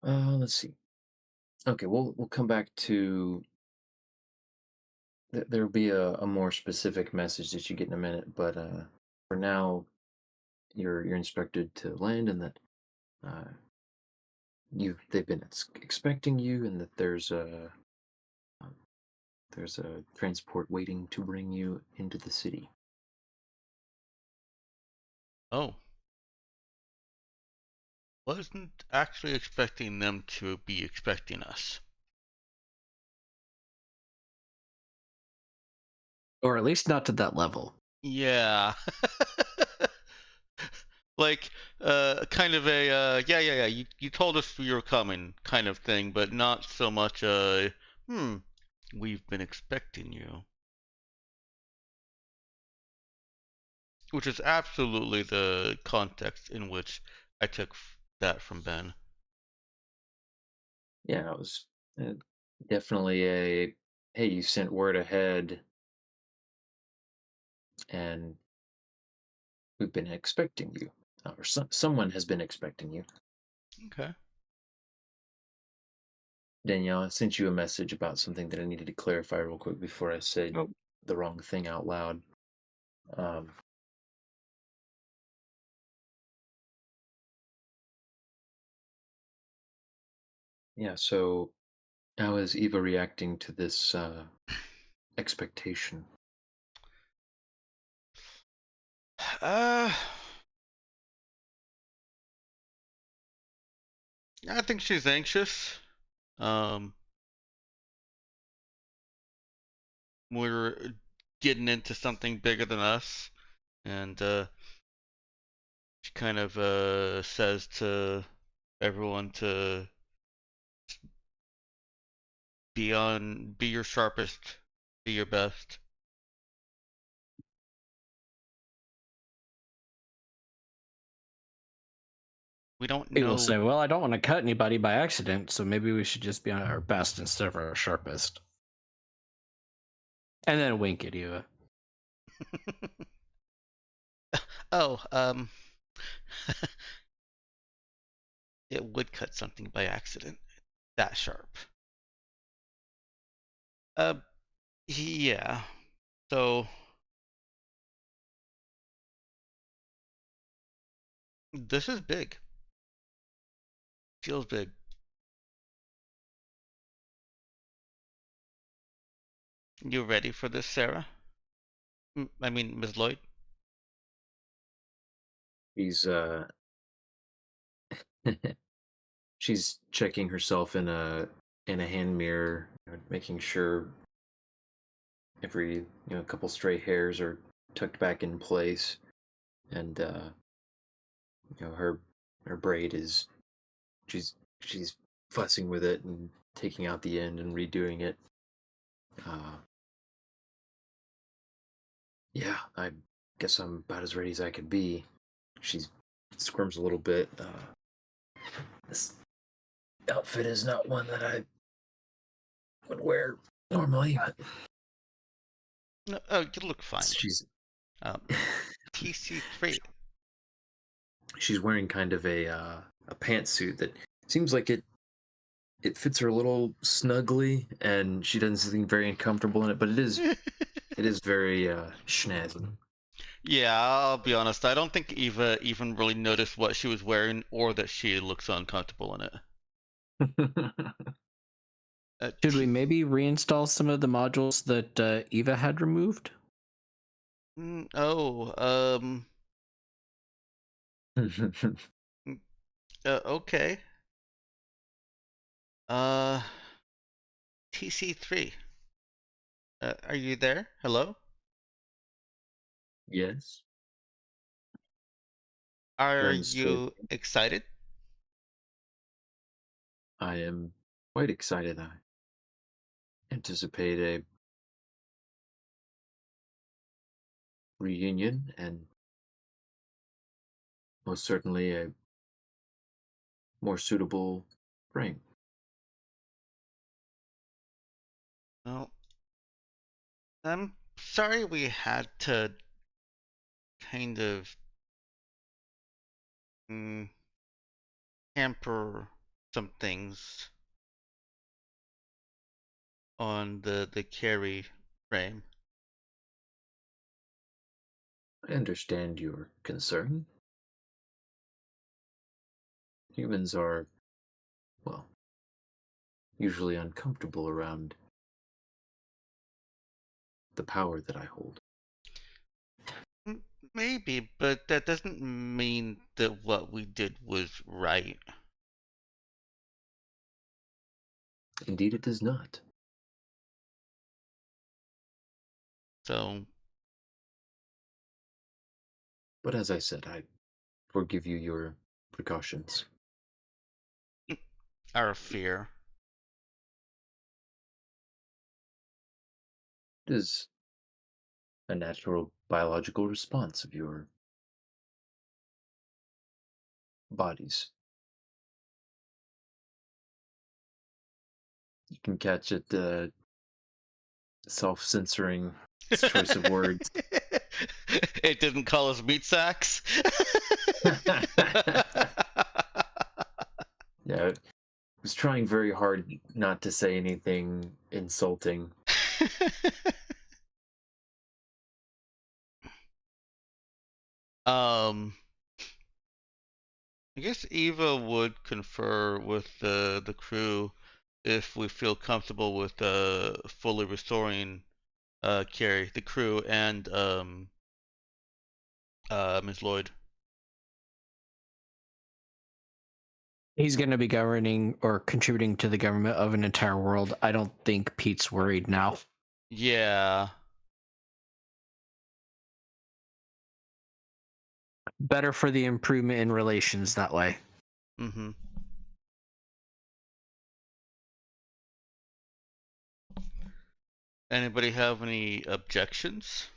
Let's see. Okay, we'll come back to. There'll be a more specific message that you get in a minute, but for now, you're instructed to land, and that they've been expecting you, and that there's a transport waiting to bring you into the city. Oh. Wasn't actually expecting them to be expecting us. Or at least not to that level. Yeah. Like, kind of a, yeah, you told us we were coming kind of thing, but not so much we've been expecting you. Which is absolutely the context in which I took that from Ben. Yeah, it was definitely a, hey, you sent word ahead, and we've been expecting you, or someone has been expecting you. Okay. Danielle, I sent you a message about something that I needed to clarify real quick before I said the wrong thing out loud. Yeah, so how is Eva reacting to this expectation? I think she's anxious. We're getting into something bigger than us, and she kind of says to everyone to be your sharpest, be your best. We don't People know. say, well, I don't want to cut anybody by accident, so maybe we should just be on our best instead of our sharpest. And then wink at you. Oh, it would cut something by accident. That sharp. Yeah. So this is big. Feels big. You ready for this, Sarah? I mean, Ms. Lloyd? She's she's checking herself in a hand mirror, making sure every couple stray hairs are tucked back in place, and her braid is she's fussing with it and taking out the end and redoing it. Yeah, I guess I'm about as ready as I could be. She squirms a little bit. This outfit is not one that I would wear normally, but No, you look fine. she's TC3. She's wearing kind of a pantsuit that seems like it fits her a little snugly, and she doesn't seem very uncomfortable in it. But it is very snazzy. Yeah, I'll be honest. I don't think Eva even really noticed what she was wearing or that she looks uncomfortable in it. Should we maybe reinstall some of the modules that Eva had removed? Okay. Uh, TC3. Are you there? Hello? Yes, Are understood. you excited? I am quite excited. I anticipate a reunion and most certainly a more suitable frame. Well, I'm sorry we had to kind of hamper some things on the carry frame. I understand your concern. Humans are, well, usually uncomfortable around the power that I hold. Maybe, but that doesn't mean that what we did was right. Indeed, it does not. So, But as I said, I forgive you your precautions. our fear. It is a natural biological response of your bodies. You can catch it self-censoring its choice of words. It didn't call us meat sacks. Yeah, I was trying very hard not to say anything insulting. um, I guess Eva would confer with the crew if we feel comfortable with fully restoring Carrie, the crew, and Ms. Lloyd. He's going to be governing or contributing to the government of an entire world. I don't think Pete's worried now. Yeah. Better for the improvement in relations that way. Mm-hmm. Anybody have any objections?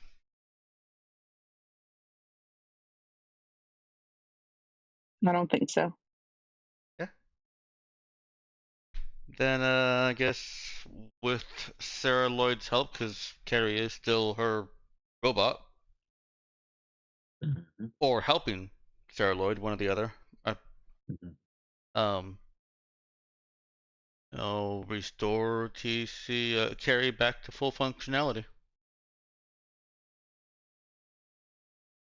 I don't think so. Then I guess with Sarah Lloyd's help, because Carrie is still her robot, Mhm, or helping Sarah Lloyd, one or the other. mhm. Um, restore TC Carrie back to full functionality.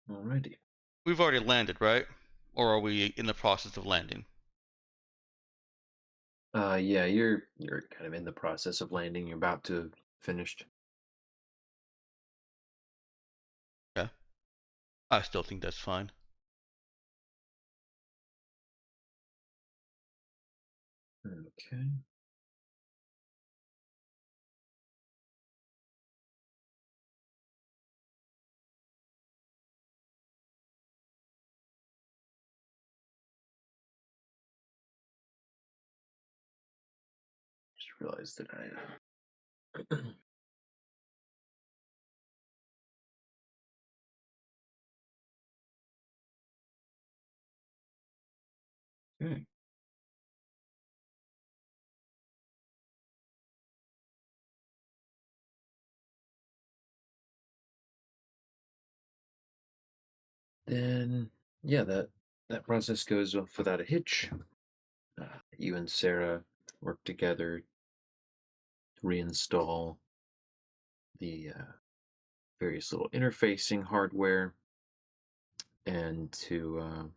Alrighty. We've already landed, right? Or are we in the process of landing? Yeah, you're kind of in the process of landing. You're about to finished. Yeah, I still think that's fine. Okay. Just realized that I. Okay. Then, yeah, that process goes off without a hitch. You and Sarah work together to reinstall the various little interfacing hardware and to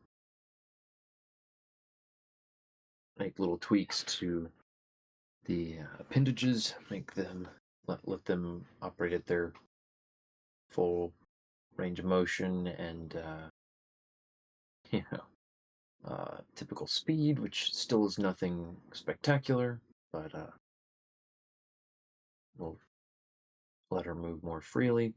make little tweaks to the appendages, make them let them operate at their full range of motion and you know typical speed, which still is nothing spectacular, but we'll let her move more freely.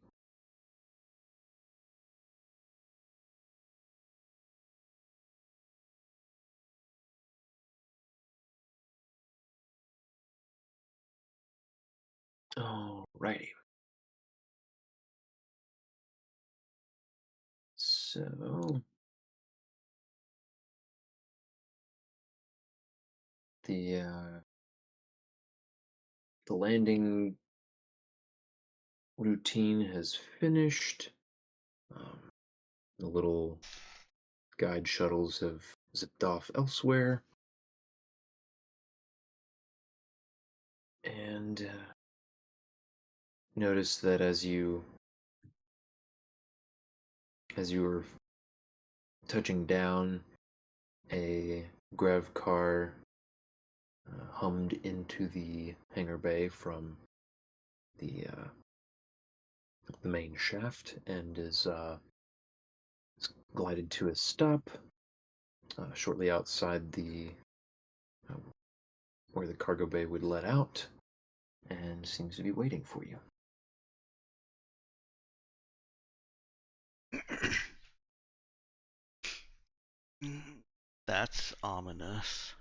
Alrighty. So the the landing routine has finished. The little guide shuttles have zipped off elsewhere, and notice that as you were touching down, a grav car hummed into the hangar bay from the main shaft and is glided to a stop shortly outside the uh, where the cargo bay would let out, and seems to be waiting for you. That's ominous.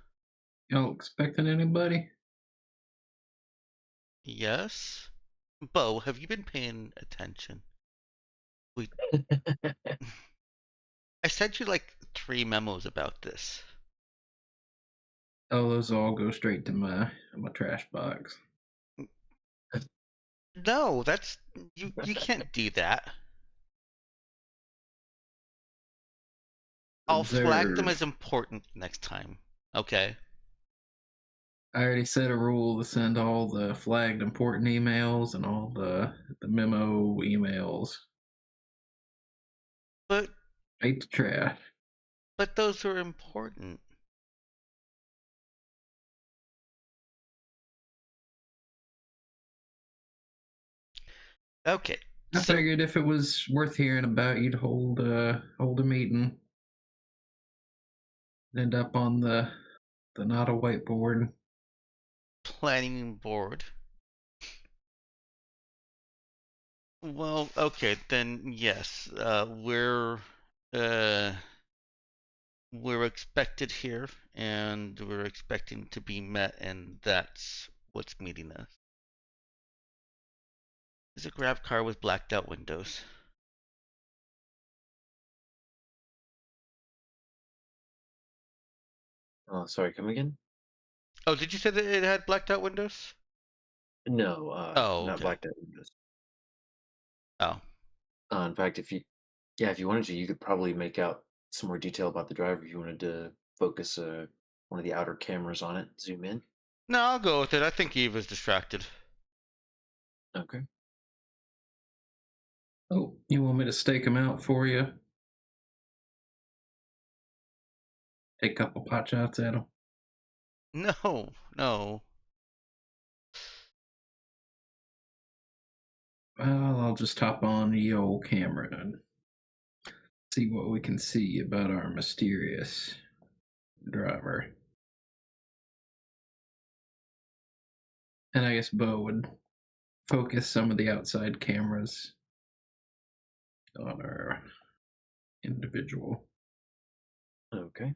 Y'all expecting anybody? Yes? Bo, have you been paying attention? We I sent you like 3 memos about this. Oh, those all go straight to my trash box. No, that's you can't do that. I'll flag them as Observe. important next time. Okay? I already set a rule to send all the flagged important emails and all the memo emails But straight to trash. those are important. Okay. I So figured if it was worth hearing about, you'd hold a meeting. End up on the not a whiteboard. planning board. Well, okay, then yes, uh we're expected here, and we're expecting to be met, and that's what's meeting us. Is a grab car with blacked out windows. Oh, sorry, come again? Oh, did you say that it had blacked out windows? No, Oh, not okay. blacked out windows. Oh, In fact, if you wanted to, you could probably make out some more detail about the driver if you wanted to focus one of the outer cameras on it, zoom in. no, I'll go with it. I think Eva's distracted. Okay. Oh, you want me to stake them out for you? Take a couple pot shots at them. No, no. Well, I'll just hop on the old camera and see what we can see about our mysterious driver. And I guess Bo would focus some of the outside cameras on our individual. Okay.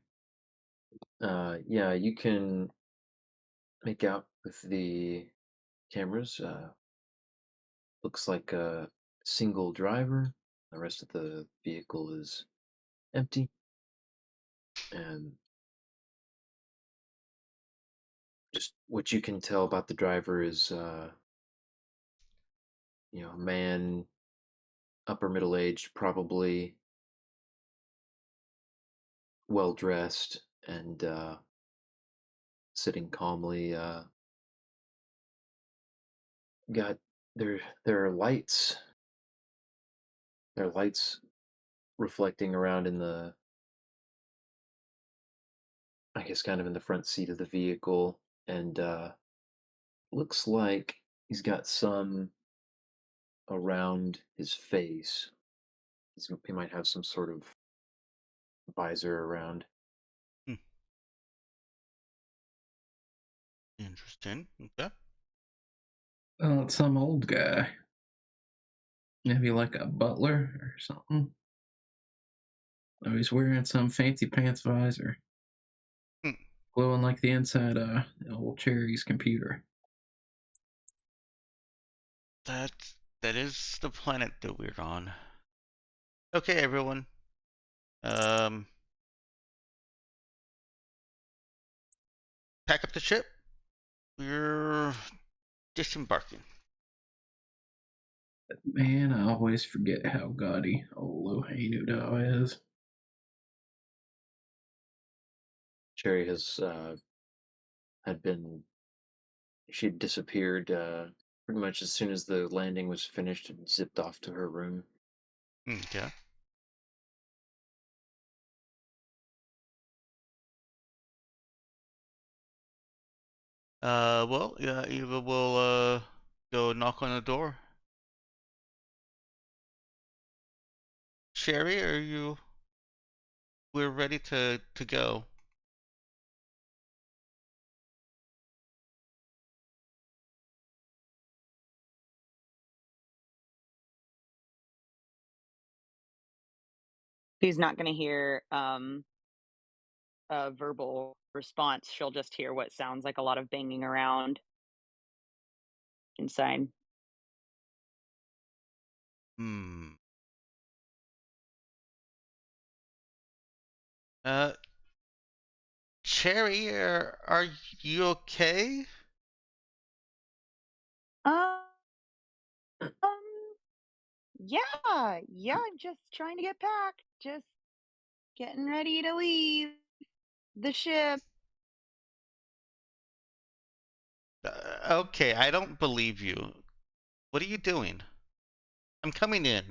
Yeah, you can make out with the cameras. Looks like a single driver. The rest of the vehicle is empty. And just what you can tell about the driver is, a man, upper middle aged, probably, well dressed and sitting calmly. Got there are lights. There are lights reflecting around in the, I guess, kind of in the front seat of the vehicle, and looks like he's got some around his face. He might have some sort of visor around. Hmm, interesting. Okay. Well, it's some old guy. Maybe like a butler or something. Oh, he's wearing some fancy pants visor, Hmm, glowing like the inside of old Cherry's computer. that that is the planet that we're on. Okay, everyone. Um, pack up the ship. We're disembarking. Man, I always forget how gaudy old Lohainu is. Cherry has had been she had disappeared pretty much as soon as the landing was finished and zipped off to her room. Okay. Well, yeah, Eva will go knock on the door. Sherry, are you? We're ready to go. She's not going to hear a verbal response. She'll just hear what sounds like a lot of banging around inside. Hmm. Uh, Cherry, are you okay? Um, yeah, I'm just trying to get packed. Just getting ready to leave the ship. Okay, I don't believe you. What are you doing? I'm coming in.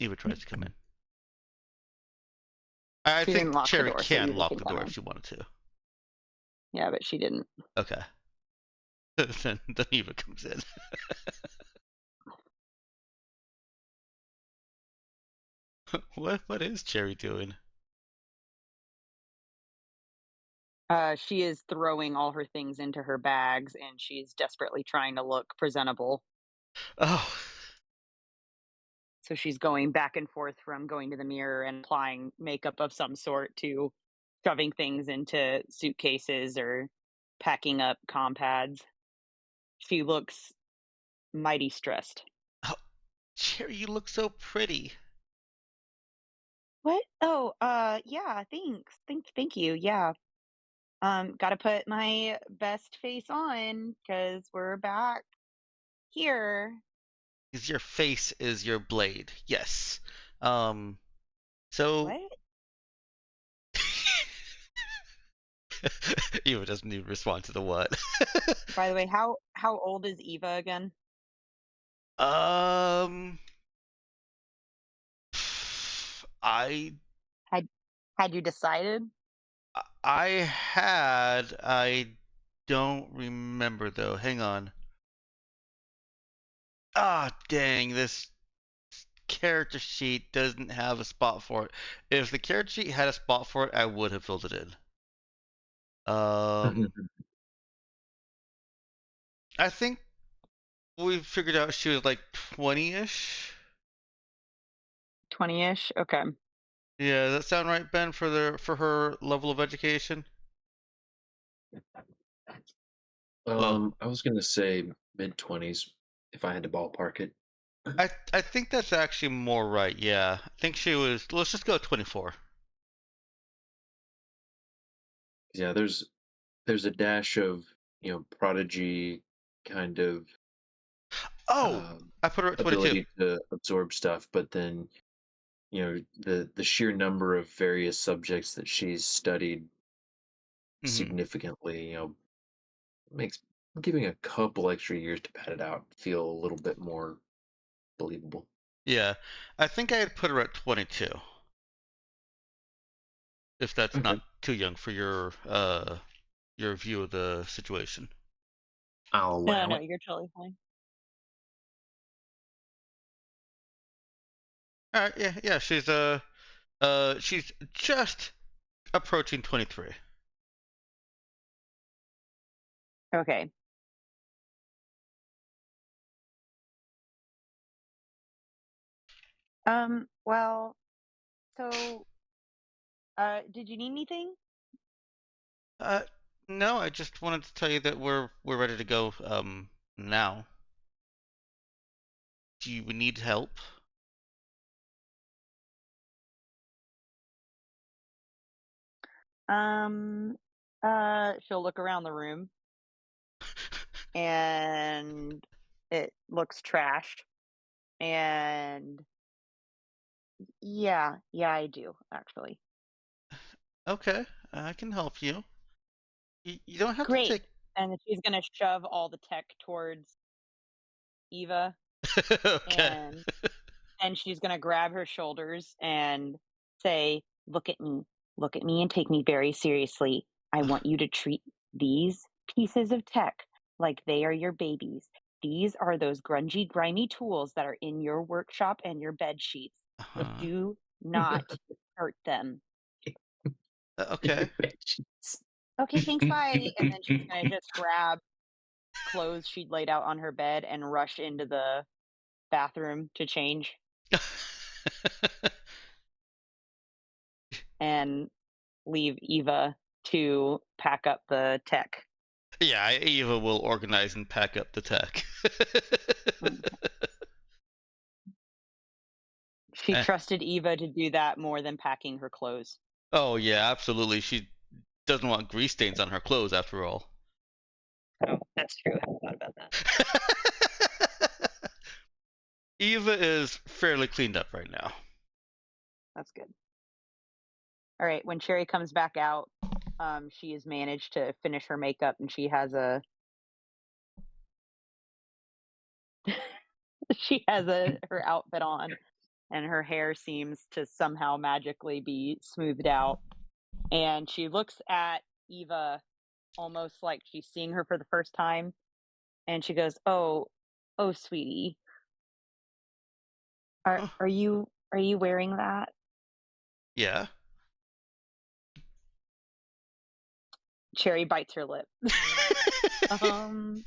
Eva tries to come in. I She didn't think lock the Cherry door, so can Eva lock can the come door if in. she wanted to. Yeah, but she didn't. Okay. Then Eva comes in. What is Cherry doing? She is throwing all her things into her bags, and she's desperately trying to look presentable. Oh, So she's going back and forth from going to the mirror and applying makeup of some sort to shoving things into suitcases or packing up compads. She looks mighty stressed. oh, Cherry, you look so pretty. What? Oh, yeah, thanks. Thank you. Yeah. Gotta put my best face on because we're back here. Because your face is your blade. Yes. Um. So. What? Eva doesn't even respond to the what. By the way, how old is Eva again? um. I Had had you decided? I don't remember though. Hang on. Ah, dang, this character sheet doesn't have a spot for it. If the character sheet had a spot for it, I would have filled it in. Um, I think we figured out she was like 20-ish. 20-ish? Okay. Yeah, does that sound right, Ben, for her level of education? Well, I was gonna say mid-20s if I had to ballpark it. I think that's actually more right. Yeah, I think she was. Let's just go 24. Yeah, there's a dash of, prodigy kind of Oh, um, I put her at 22. ability to absorb stuff, but then the sheer number of various subjects that she's studied Hmm. significantly, makes giving a couple extra years to pad it out feel a little bit more believable. Yeah, I think I'd put her at 22, if that's Okay. not too young for your view of the situation. I'll No, allow no, it. you're totally fine. All right, yeah, yeah, she's just approaching 23. Okay. Well, so, did you need anything? Uh, no, I just wanted to tell you that we're ready to go now. Do you need help? Um, she'll look around the room and it looks trashed. And yeah, I do actually. Okay, I can help you. You don't have to Great. take. And then she's gonna shove all the tech towards Eva, Okay. and she's gonna grab her shoulders and say, look at me and take me very seriously. I want you to treat these pieces of tech like they are your babies. These are those grungy, grimy tools that are in your workshop and your bed sheets. Uh-huh. Do not hurt them. Okay. Okay, thanks, bye. And then she's gonna just grab clothes she'd laid out on her bed and rush into the bathroom to change and leave Eva to pack up the tech. Yeah, Eva will organize and pack up the tech. Mm. She Eh, trusted Eva to do that more than packing her clothes. oh yeah, absolutely. She doesn't want grease stains on her clothes after all. Oh, that's true. I hadn't thought about that. Eva is fairly cleaned up right now. That's good. All right, when Cherry comes back out, she has managed to finish her makeup and she has a her outfit on and her hair seems to somehow magically be smoothed out. And she looks at Eva almost like she's seeing her for the first time. And she goes, oh, sweetie, Huh. are you wearing that? Yeah. Cherry bites her lip. um,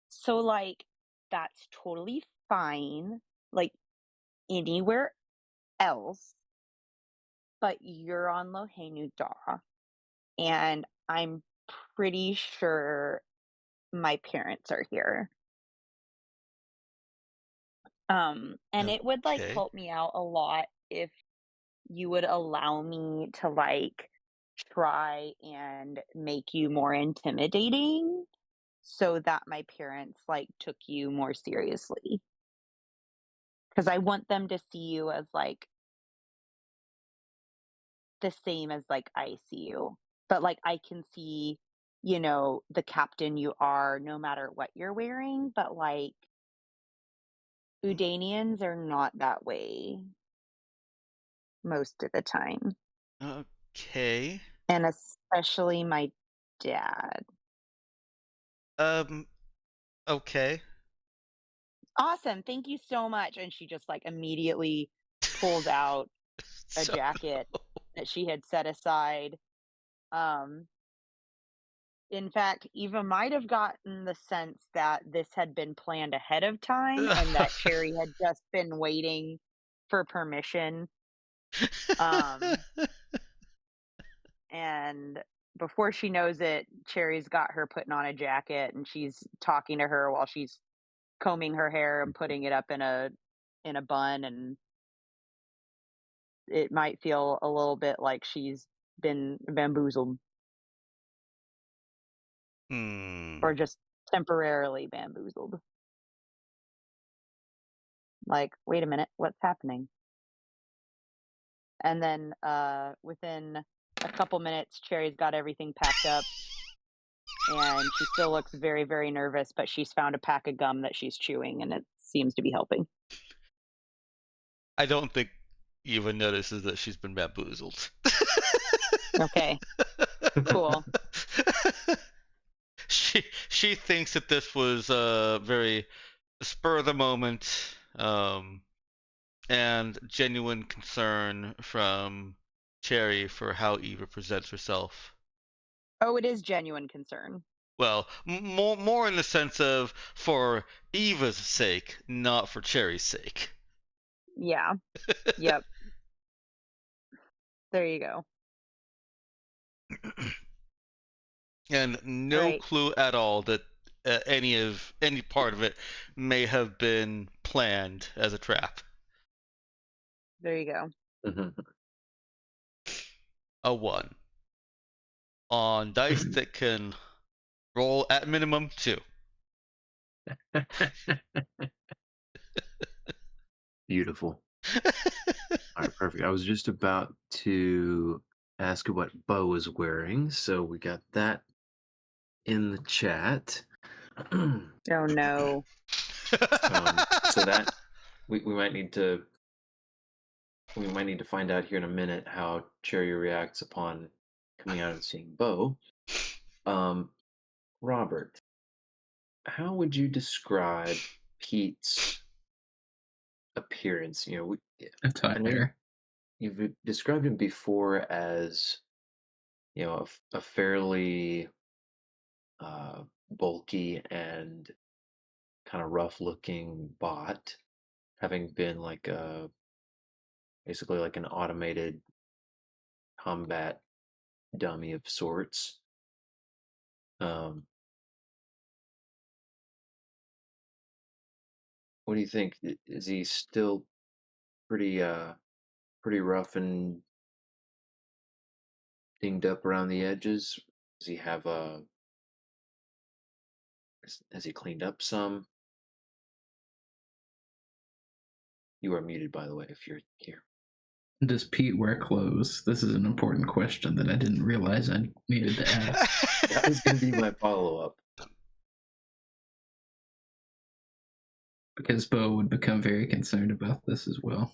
so like that's totally fine, like anywhere else, but you're on Lohenu Dara, and I'm pretty sure my parents are here. And it would like Okay. help me out a lot if you would allow me to like try and make you more intimidating so that my parents like took you more seriously, because I want them to see you as like the same as like I see you, but like I can see, the captain you are no matter what you're wearing, but like Udanians are not that way most of the time, Okay. and especially my dad. Um. Okay. Awesome, thank you so much. And she just like immediately pulls out a So. jacket that she had set aside. Um, in fact, Eva might have gotten the sense that this had been planned ahead of time and that Cherry had just been waiting for permission. Um, and before she knows it, Cherry's got her putting on a jacket and she's talking to her while she's combing her hair and putting it up in a bun, and it might feel a little bit like she's been bamboozled Hmm. or just temporarily bamboozled. Like, wait a minute, what's happening? And then within a couple minutes, Cherry's got everything packed up, and she still looks very, very nervous, but she's found a pack of gum that she's chewing, and it seems to be helping. I don't think Eva notices that she's been bamboozled. Okay, cool. She thinks that this was a very spur of the moment and genuine concern from Cherry for how Eva presents herself. Oh, it is genuine concern. Well, more in the sense of for Eva's sake, not for Cherry's sake. Yeah. Yep. There you go. And no Right. clue at all that any part of it may have been planned as a trap. There you go. Mhm. A 1 on dice that can roll at minimum 2. Beautiful. All right, perfect. I was just about to ask what Bo was wearing, so we got that in the chat. Oh no. So that we might need to find out here in a minute how Cherry reacts upon coming out and seeing Bo. Robert, how would you describe Pete's appearance? I know Attire. you've described him before as a fairly bulky and kind of rough looking bot, having been basically like an automated combat dummy of sorts. Um, what do you think? Is he still pretty rough and dinged up around the edges? Does he have has he cleaned up some? You are muted, by the way, if you're here. Does Pete wear clothes? This is an important question that I didn't realize I needed to ask. That was going to be my follow-up. Because Bo would become very concerned about this as well.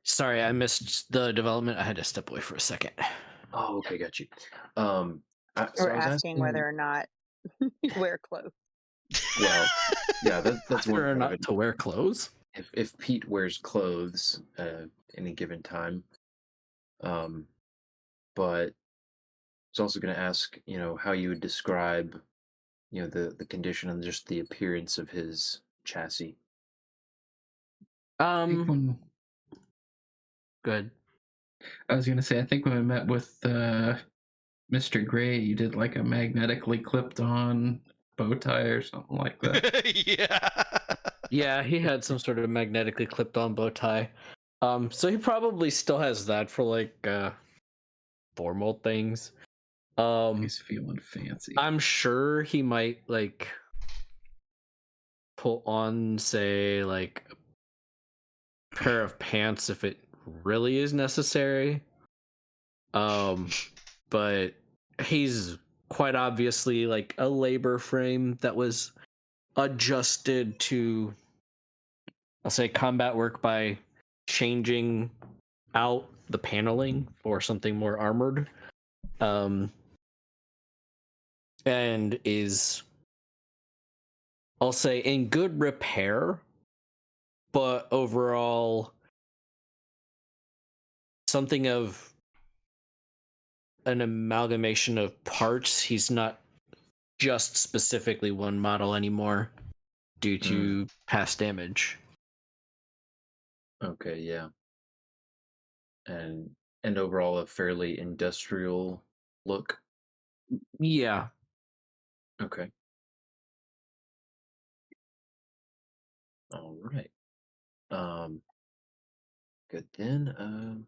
Sorry, I missed the development. I had to step away for a second. Oh, okay, got you. So We're I was asking whether asking. or not you wear clothes. Well, yeah, that's one Whether or part of not it. to wear clothes. If Pete wears clothes any given time, um, but I was also going to ask, how you would describe, the condition and just the appearance of his chassis. I think when Good. I was gonna say, I think when I met with Mr. Gray, you did like a magnetically clipped on bow tie or something like that. Yeah. Yeah, he had some sort of magnetically clipped on bow tie. So he probably still has that for like formal things. He's feeling fancy. I'm sure he might like pull on, say, like a pair of pants if it really is necessary. But he's quite obviously like a labor frame that was adjusted to, I'll say, combat work by changing out the paneling for something more armored. And is, I'll say, in good repair, but overall something of an amalgamation of parts. He's not just specifically one model anymore due to past damage. Okay, yeah. And overall a fairly industrial look. Yeah. Okay. All right. Good then.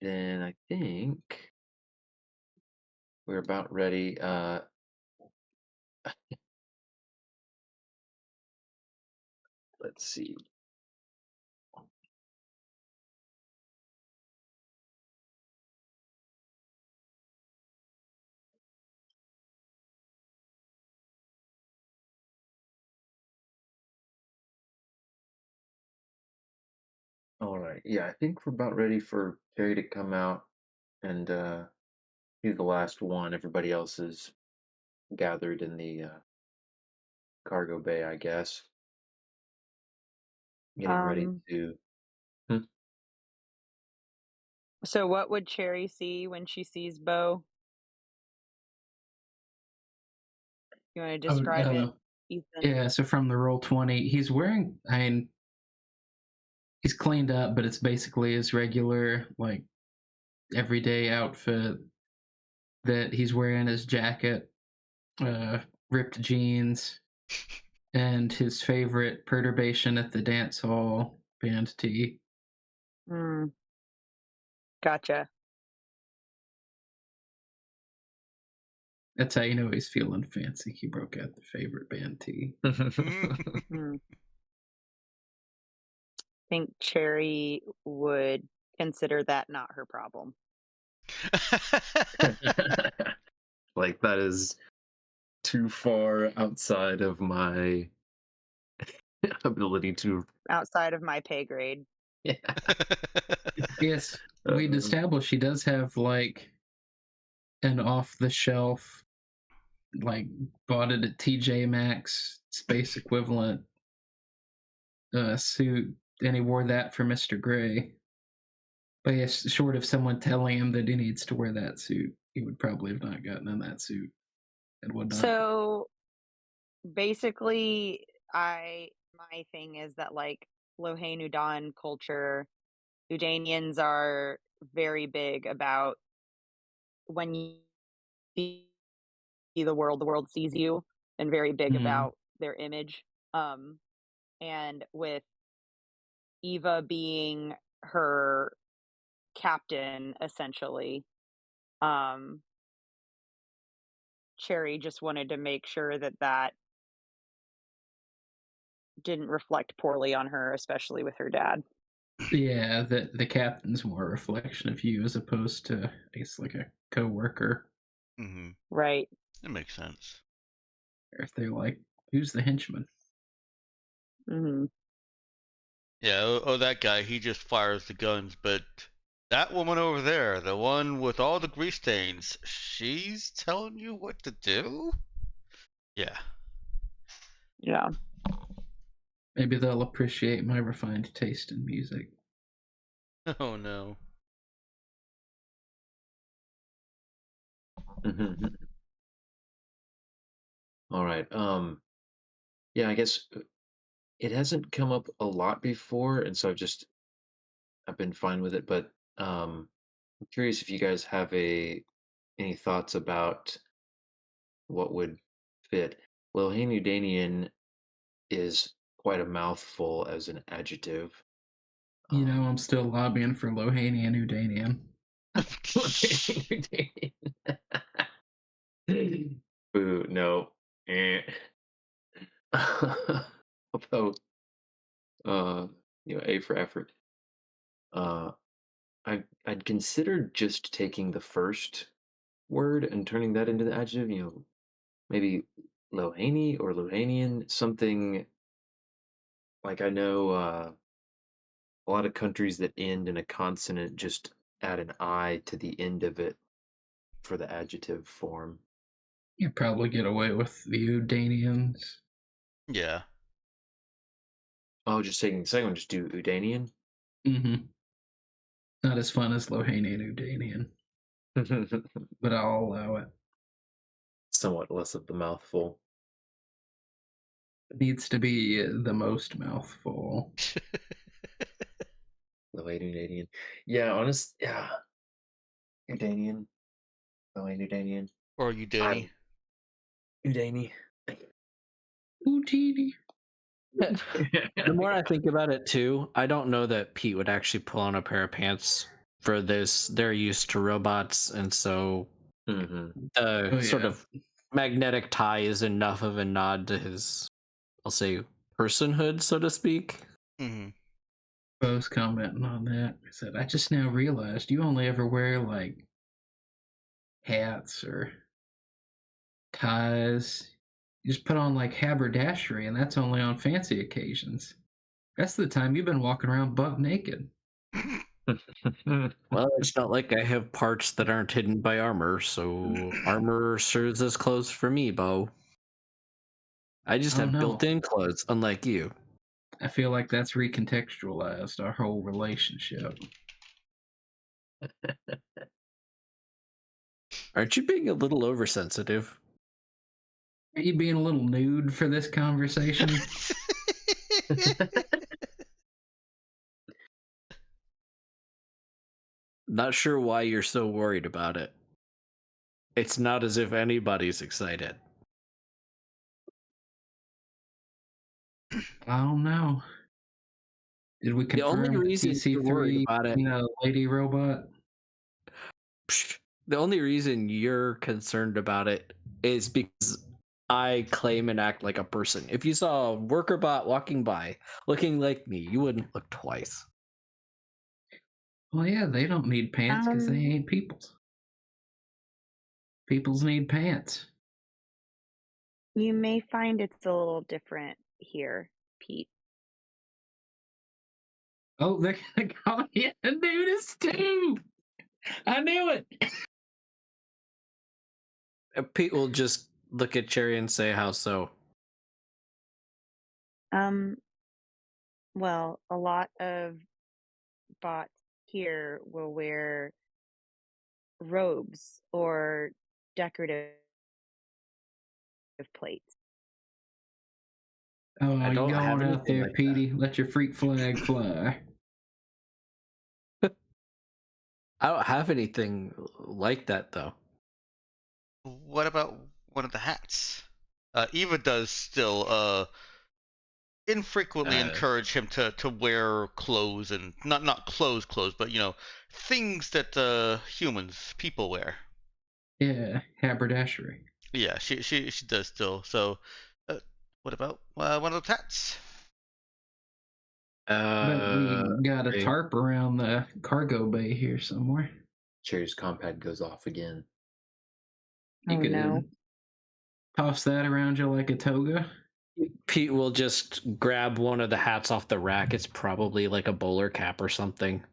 Then I think we're about ready. let's see. All right. Yeah, I think we're about ready for Terry to come out and be the last one. Everybody else is gathered in the cargo bay, I guess, getting ready Um, to. Hmm? so what would Cherry see when she sees Bo? You want to Oh, describe it, Ethan? yeah. So from the roll 20, he's wearing. I mean, he's cleaned up, but it's basically his regular, like, everyday outfit that he's wearing: his jacket, ripped jeans, and his favorite perturbation at the dance hall band tee. Mm, gotcha. That's how you know he's feeling fancy. He broke out the favorite band tee. Mm. Think Cherry would consider that not her problem. Like that is too far outside of my ability to. Outside of my pay grade. Yeah. Yes, we'd established he does have, like, an off-the-shelf, like, bought it at TJ Maxx space equivalent suit, and he wore that for Mr. Gray. But yes, short of someone telling him that he needs to wear that suit, he would probably have not gotten in that suit and whatnot. So basically, my thing is that like Lohain Udan culture, Udanians are very big about when you see the world sees you, and very big about their image. And with Eva being her captain, essentially, um, Cherry just wanted to make sure that that didn't reflect poorly on her, especially with her dad. Yeah, the captain's more a reflection of you as opposed to, I guess, like a coworker. Mm-hmm. Right. That makes sense. Or if they're like, who's the henchman? Hmm. Yeah, that guy, he just fires the guns, but that woman over there, the one with all the grease stains, she's telling you what to do? Yeah. Yeah. Maybe they'll appreciate my refined taste in music. Oh no. Mhm. All right. Yeah, I guess it hasn't come up a lot before, and so I've been fine with it. But I'm curious if you guys have any thoughts about what would fit. Lohannudanian is quite a mouthful as an adjective. You know, I'm still lobbying for Lohanian Udanian. Lohannudanian. Boo, no. Eh. Although, uh, A for effort. Uh, I'd considered just taking the first word and turning that into the adjective. Maybe Lohaney or Lohanian, something like I know a lot of countries that end in a consonant just add an I to the end of it for the adjective form. You probably get away with the Udanians. Yeah. Oh, just taking the second one, just do Udanian. Mm-hmm. Not as fun as Lohanian Udanian, but I'll allow it. Somewhat less of the mouthful. It needs to be the most mouthful. Lohannudanian. Yeah, yeah. Udanian. Lohannudanian. Or you, Danny. Udani. Udini. The more I think about it too, I don't know that Pete would actually pull on a pair of pants for this. They're used to robots, and so the Oh, sort yeah. of magnetic tie is enough of a nod to his, I'll say, personhood, so to speak. Hmm. Bo's commenting on that. I said, I just now realized you only ever wear like hats or ties. You just put on like haberdashery, and that's only on fancy occasions. Rest of the time, you've been walking around buck naked. Well, it's not like I have parts that aren't hidden by armor, so armor serves as clothes for me, Bo. I just Oh, have no. built-in clothes, unlike you. I feel like that's recontextualized our whole relationship. Aren't you being a little oversensitive? Are you being a little nude for this conversation? Not sure why you're so worried about it. It's not as if anybody's excited. I don't know. Did we The only confirm reason you're worried TC3 about it, lady robot? the only reason you're concerned about it is because I claim and act like a person. If you saw a worker bot walking by looking like me, you wouldn't look twice. Well, yeah, they don't need pants because they ain't peoples. Peoples need pants. You may find it's a little different here, Pete. Oh, they're gonna call you a nudist too. I knew it. Pete will just look at Cherry and say, "How so?" Well, a lot of bots here will wear robes or decorative plates. Oh, I you don't go have on out anything there, like that. Petey. Let your freak flag fly. I don't have anything like that, though. What about one of the hats? Eva does still infrequently encourage him to wear clothes, and not clothes, but things that humans, people wear. Yeah, haberdashery. Yeah, she does still. So, what about one of the hats? But we got a Okay. tarp around the cargo bay here somewhere. Cherry's compad goes off again. You Oh could no. toss that around you like a toga. Pete will just grab one of the hats off the rack. It's probably like a bowler cap or something.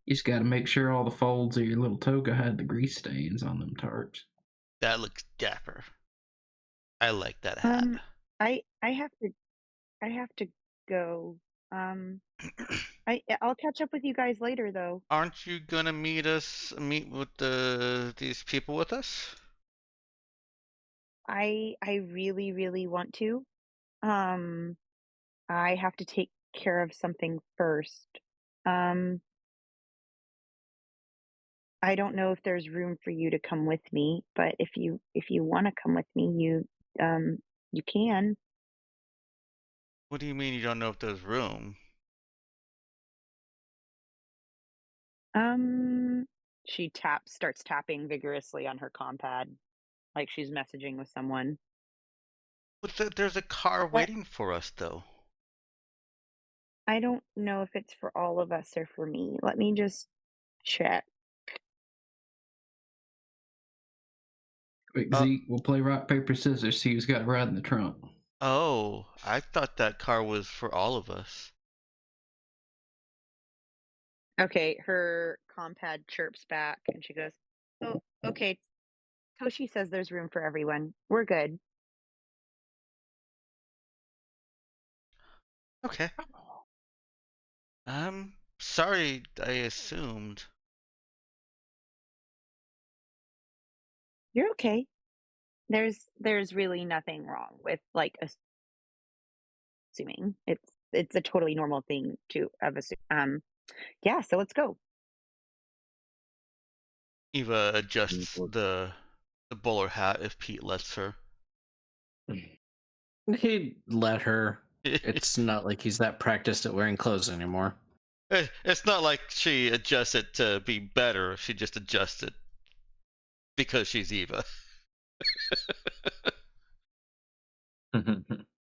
You just got to make sure all the folds of your little toga had the grease stains on them tarps. That looks dapper. I like that hat. I have to go. I'll catch up with you guys later though. Aren't you gonna meet with these people with us? I really, really want to. I have to take care of something first. I don't know if there's room for you to come with me, but if you want to come with me, you can. What do you mean you don't know if there's room? She starts tapping vigorously on her compad, like she's messaging with someone. But there's a car What? waiting for us, though. I don't know if it's for all of us or for me. Let me just check. Quick, Zeke, we'll play rock, paper, scissors, see who's got a ride in the trunk. Oh, I thought that car was for all of us. Okay, her compad chirps back and she goes, Oh, okay. Toshi says there's room for everyone. We're good. Okay. Sorry, I assumed. You're okay. there's really nothing wrong with like assuming. It's a totally normal thing to have assumed. Yeah, so let's go. Eva adjusts the bowler hat if Pete lets her. He'd let her. It's not like he's that practiced at wearing clothes anymore. It's not like she adjusts it to be better. She just adjusts it because she's Eva.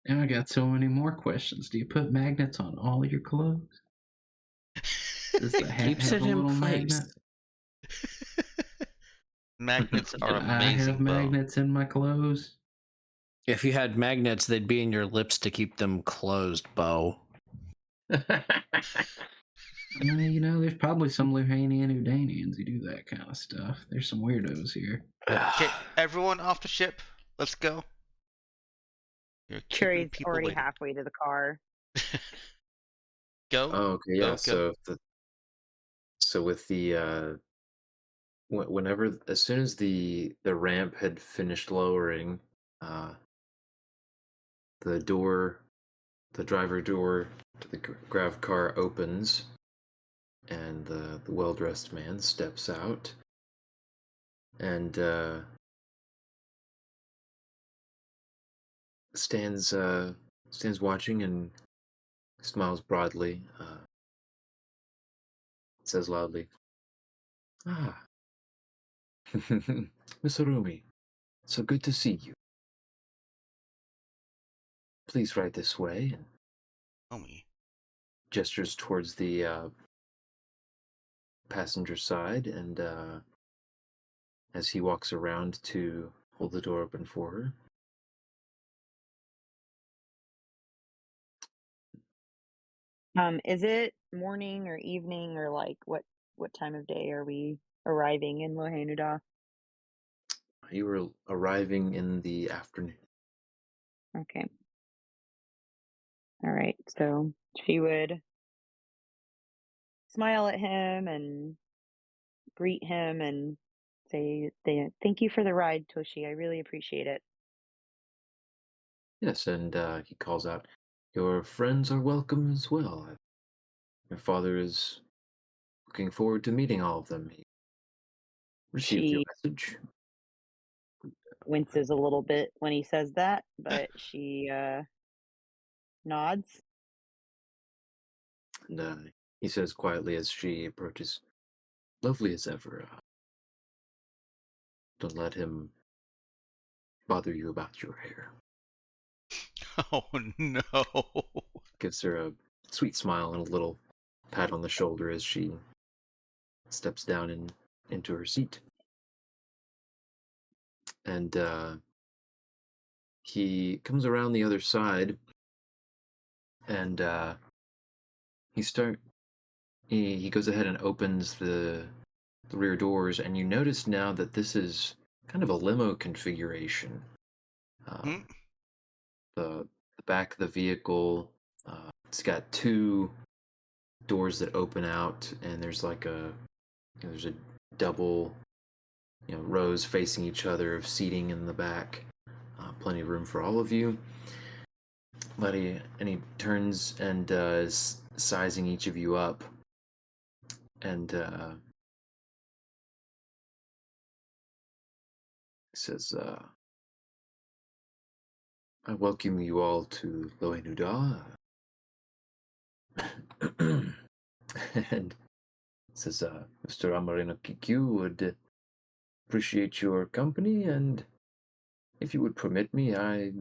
And I got so many more questions. Do you put magnets on all your clothes? Does the hat Keeps have it a in little place. magnet? Magnets are Do I have amazing, Bo. magnets in my clothes? If you had magnets, they'd be in your lips to keep them closed, Bo. You know, there's probably some Luhanian Udanians who do that kind of stuff. There's some weirdos here. Okay, everyone off the ship. Let's go. You're keeping Cherry's people already waiting. halfway to the car. Go. Oh, okay, Go, yeah. go. So with the whenever as soon as the ramp had finished lowering, the driver door to the grav car opens, and the well-dressed man steps out, and stands watching and smiles broadly. Says loudly, "Ah, Miss Arumi, so good to see you. Please ride this way," and Oh me. gestures towards the passenger side, and as he walks around to hold the door open for her. Is it morning or evening or like what time of day are we arriving in Lohanuda? You were arriving in the afternoon. Okay. All right. So she would smile at him and greet him and say, "Thank you for the ride, Toshi. I really appreciate it." Yes, and he calls out, "Your friends are welcome as well. Your father is looking forward to meeting all of them. He received your She message." winces a little bit when he says that, but she nods. And he says quietly as she approaches, "Lovely as ever. Don't let him bother you about your hair." Oh no. Gives her a sweet smile and a little pat on the shoulder as she steps down into her seat. And he comes around the other side, and he goes ahead and opens the rear doors, and you notice now that this is kind of a limo configuration. Hmm? The back of the vehicle, it's got two doors that open out, and there's like there's a double, rows facing each other of seating in the back. Plenty of room for all of you. But he turns and is sizing each of you up, and says, "I welcome you all to Loenuda," and says, "Mr. Amarino Kikyu would appreciate your company, and if you would permit me, I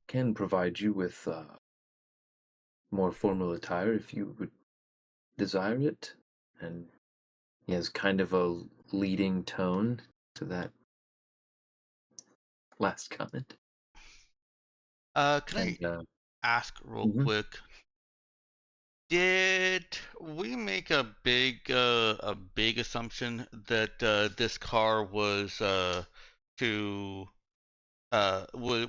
can provide you with more formal attire if you would desire it." And he has kind of a leading tone to that last comment. Can I And ask real Mhm. quick? Did we make a big assumption that this car was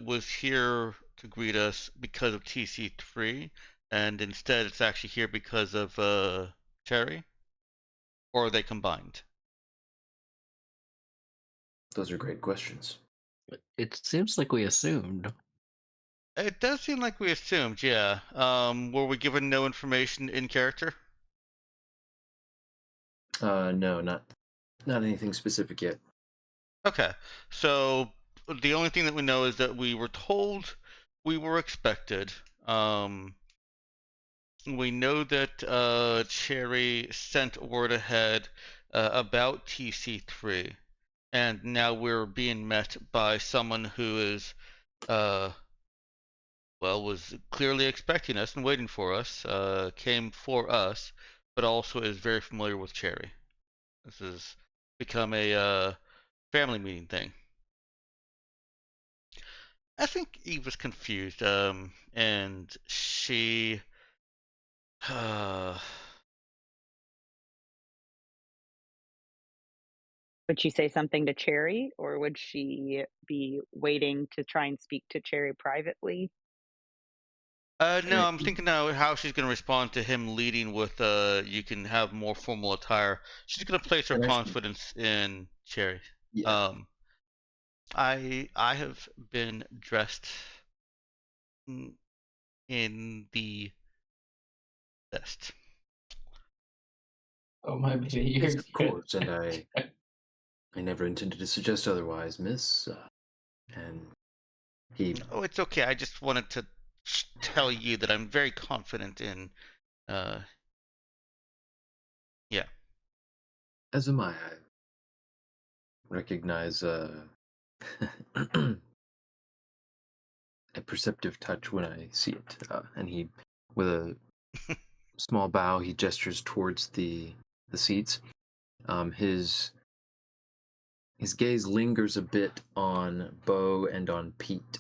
was here to greet us because of TC3, and instead it's actually here because of Cherry, or are they combined? those are great questions. It seems like we assumed. It does seem like we assumed, yeah. Were we given no information in character? No, not anything specific yet. Okay, so the only thing that we know is that we were told we were expected. We know that Cherry sent word ahead about TC3, and now we're being met by someone who is well, was clearly expecting us and waiting for us, came for us, but also is very familiar with Cherry. This has become a family meeting thing. I think Eve was confused, and she, Would she say something to Cherry, or would she be waiting to try and speak to Cherry privately? no, I'm thinking now how she's going to respond to him leading with, you can have more formal attire. She's going to place her And I think- confidence in Cherry. Yeah. I have been dressed in the best. Oh my baby, you're Yes, of good. course, and I never intended to suggest otherwise, miss. And he, Oh, it's okay. I just wanted to tell you that I'm very confident in, yeah. as am I recognize a perceptive touch when I see it. And he, with a small bow, he gestures towards the seats. His gaze lingers a bit on Bo and on Pete.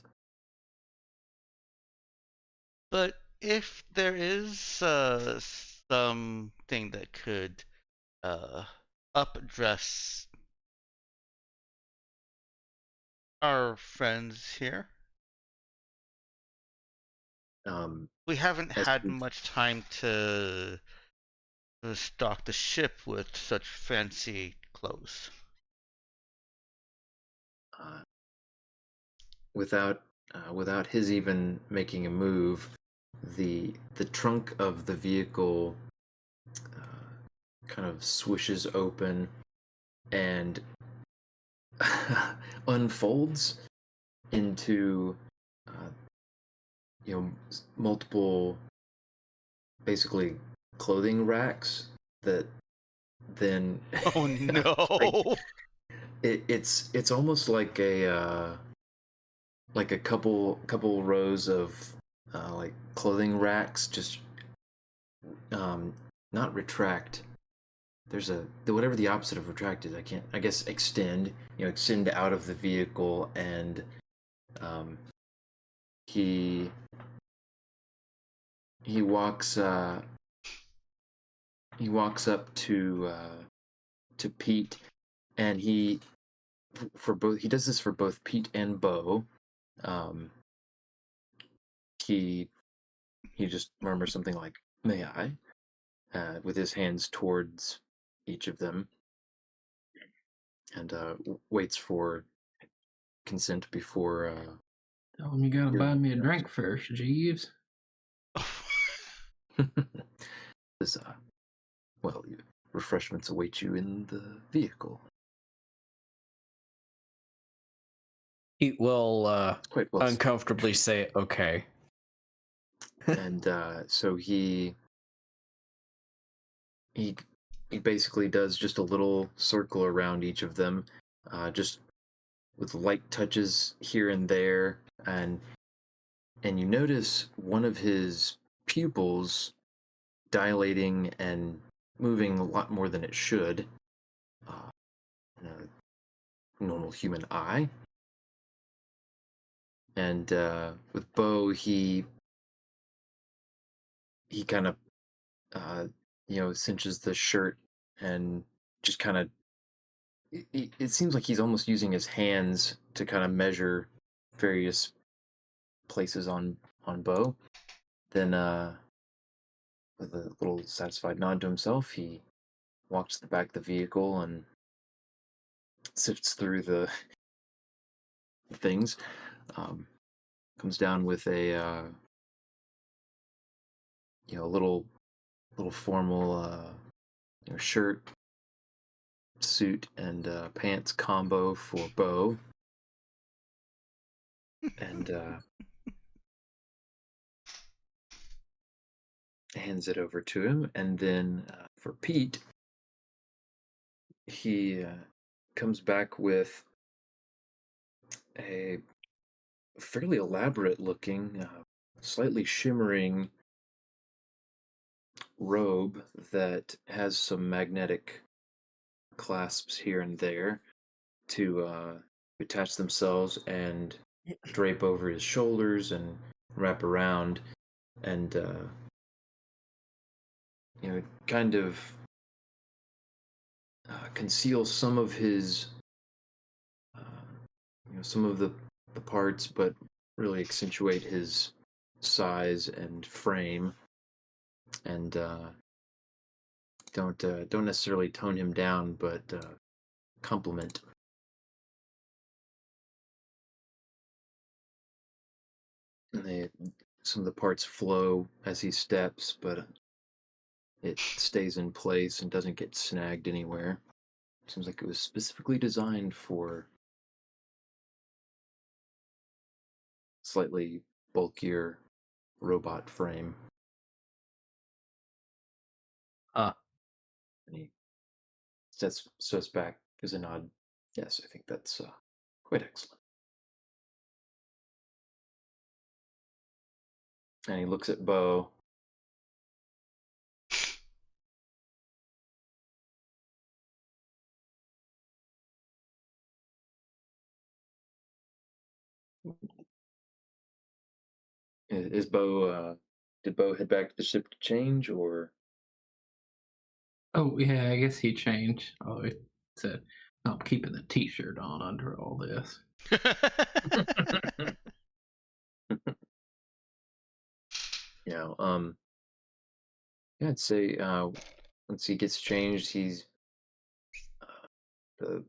But if there is something that could updress our friends here, we haven't As had he, much time to stock the ship with such fancy clothes. uh, without his even making a move, the trunk of the vehicle kind of swishes open and unfolds into uh, multiple basically clothing racks that then Oh like no! it's almost like a couple rows of like clothing racks just um not retract. There's whatever the opposite of retract is. I guess extend, extend out of the vehicle. And um he he walks uh he walks up to Pete, and for both he does this for both Pete and Bo. um he he just murmurs something like, "May I?" With his hands towards each of them, and waits for consent before Tell him you gotta doing buy me a anything drink first, Jeeves. else. This, well, refreshments await you in the vehicle. He will It's quite well said. uncomfortably say, "Okay." And so he he basically does just a little circle around each of them, just with light touches here and there, and you notice one of his pupils dilating and moving a lot more than it should in a normal human eye. And with Bo, he kind of uh, cinches the shirt and just kind of. It seems like he's almost using his hands to kind of measure various places on Bo. Then, with a little satisfied nod to himself, he walks to the back of the vehicle and sifts through the things. Comes down with a little formal shirt, suit, and pants combo for Bo, and hands it over to him. And then for Pete, he comes back with a fairly elaborate looking, slightly shimmering robe that has some magnetic clasps here and there to attach themselves and drape over his shoulders and wrap around and kind of conceal some of his uh, some of the parts, but really accentuate his size and frame, and don't necessarily tone him down, but complement. And some of the parts flow as he steps, but it stays in place and doesn't get snagged anywhere. Seems like it was specifically designed for slightly bulkier robot frame. Ah, And he steps back, gives a nod. Yes, I think that's quite excellent. And he looks at Bo. Is Bo? Did Bo head back to the ship to change, or? Oh yeah, I guess he changed. Oh, he said, "I'm keeping the T-shirt on under all this." Yeah. Yeah, I'd say once he gets changed, he's the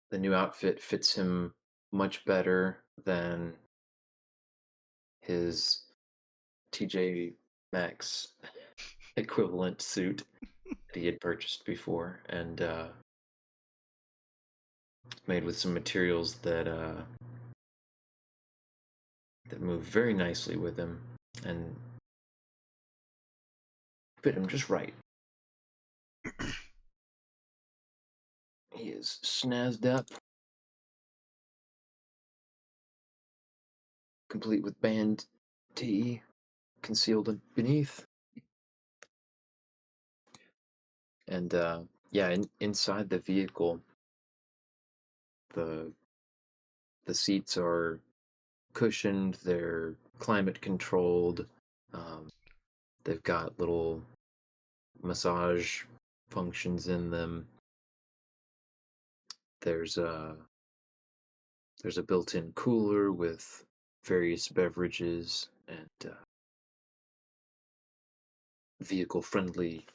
the new outfit fits him much better than his TJ Maxx equivalent suit that he had purchased before, and made with some materials that move very nicely with him and fit him just right. He is snazzed up, complete with band tee concealed beneath, and yeah, inside the vehicle, the the seats are cushioned, they're climate controlled. Um, they've got little massage functions in them. There's a there's a built-in cooler with various beverages and vehicle-friendly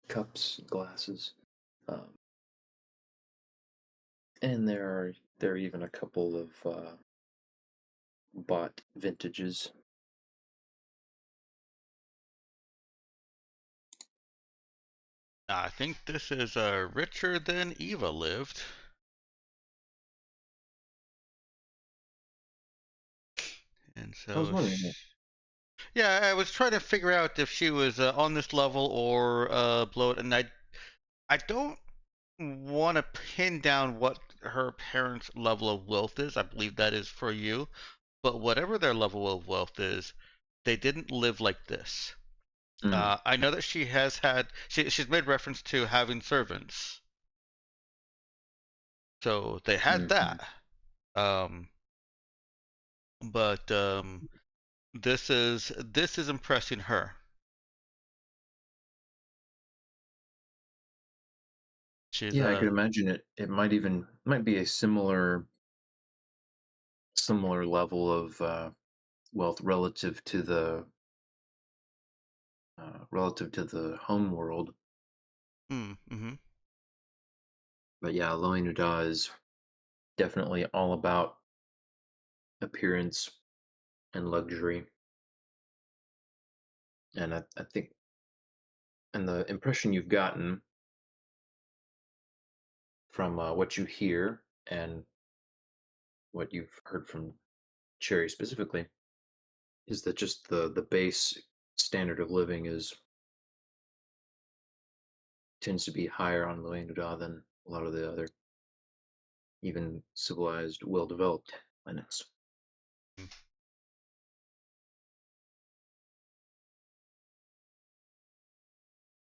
cups and glasses. Um, and there are even a couple of bought vintages. I think this is richer than Eva lived. And I was so, wondering. yeah, I was trying to figure out if she was on this level or below it, and I don't want to pin down what her parents' level of wealth is. I believe that is for you, but whatever their level of wealth is, they didn't live like this. Mm, I know that she's made reference to having servants, so they had mhm. that. Um, but this is impressing her. She's Yeah, I could imagine it might be a similar level of wealth relative to the home world. mm-hmm. But yeah, Loin Uda is definitely all about appearance and luxury. And I think, and the impression you've gotten from what you hear and what you've heard from Cherry specifically is that just the base standard of living is tends to be higher on Loin Uda than a lot of the other even civilized, well developed planets.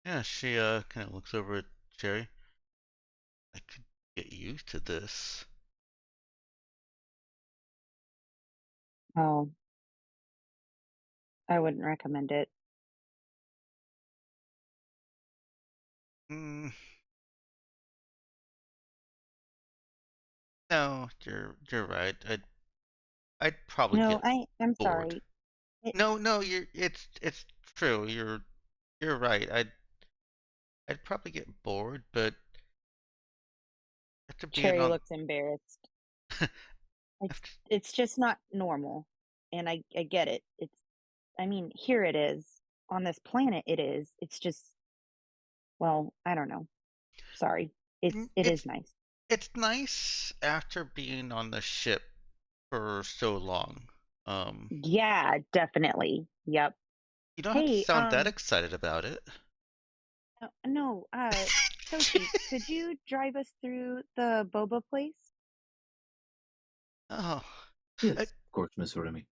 Yeah, she kind of looks over at Cherry. I could get used to this. Oh, I wouldn't recommend it. Mm, no, you're right. I'd probably No, get I'm bored. sorry. It, No, it's true. You're right. I'd probably get bored, but after being Cherry on looks embarrassed. it's just not normal, and I get it. I mean, here it is on this planet. It is. It's just, well, I don't know. Sorry. It is it's nice. it's nice after being on the ship for so long. Um, Yeah, definitely. Yep. you don't have to Hey, sound that excited about it. no, Toshi, could you drive us through the boba place? Oh, Yes, I, of course, Miss Urami.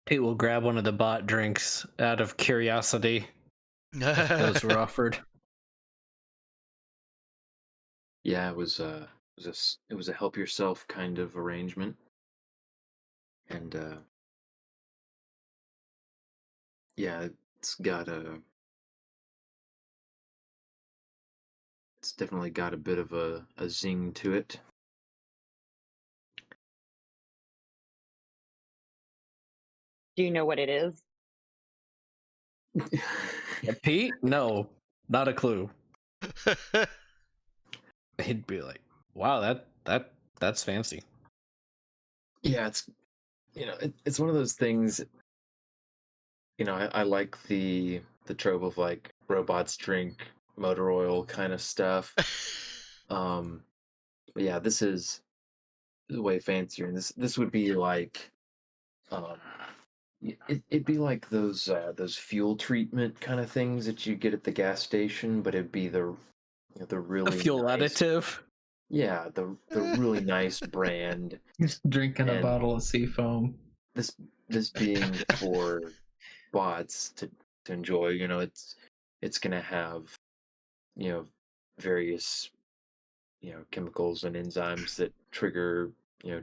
Pete will grab one of the bot drinks out of curiosity if those were offered. Yeah, it was it was a help yourself kind of arrangement, and yeah, it's definitely got a bit of a zing to it. Do you know what it is? Pete? No, not a clue. He'd be like, "Wow, that's fancy." Yeah, it's it's one of those things. I like the trope of like robots drink motor oil kind of stuff. But yeah, this is way fancier, and this would be like um, it'd be like those fuel treatment kind of things that you get at the gas station, but it'd be the A really fuel nice, additive. yeah, the really nice brand, Just drinking a and bottle of Seafoam. this this being for bots to enjoy. It's gonna have you know various chemicals and enzymes that trigger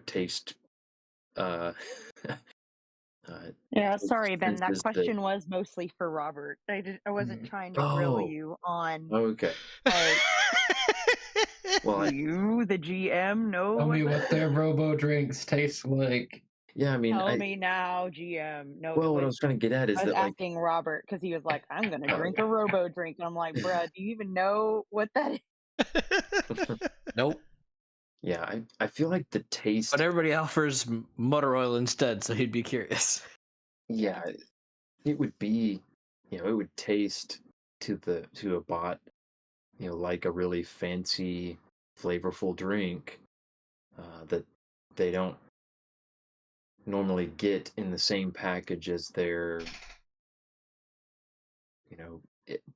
taste uh, Yeah, taste sorry, Ben. That senses that question was mostly for Robert. I wasn't Mhm. trying to grill oh you on okay like well you, the GM, know Tell what me the what their robo drinks taste like. yeah I mean tell I me now, GM. No, it well what I was was trying to get at I is was that like asking Robert because he was like, "I'm gonna oh drink a robo drink," and I'm like, "Bruh, do you even know what that is?" yeah Nope. yeah I feel like the But taste everybody offers motor oil instead, so he'd be curious. yeah it would be it would taste to a bot like a really fancy flavorful drink that they don't normally get in the same package as their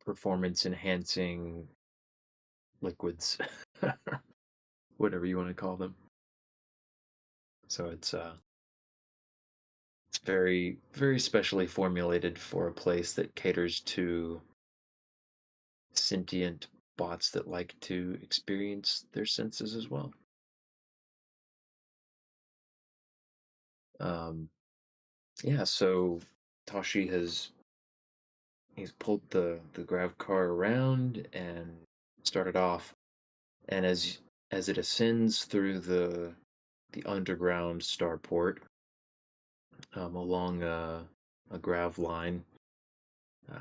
performance enhancing liquids, whatever you want to call them. So it's very very specially formulated for a place that caters to sentient bots that like to experience their senses as well. Um, yeah, so Tashi he's pulled the grav car around and started off, and as it ascends through the underground starport along a grav line, uh,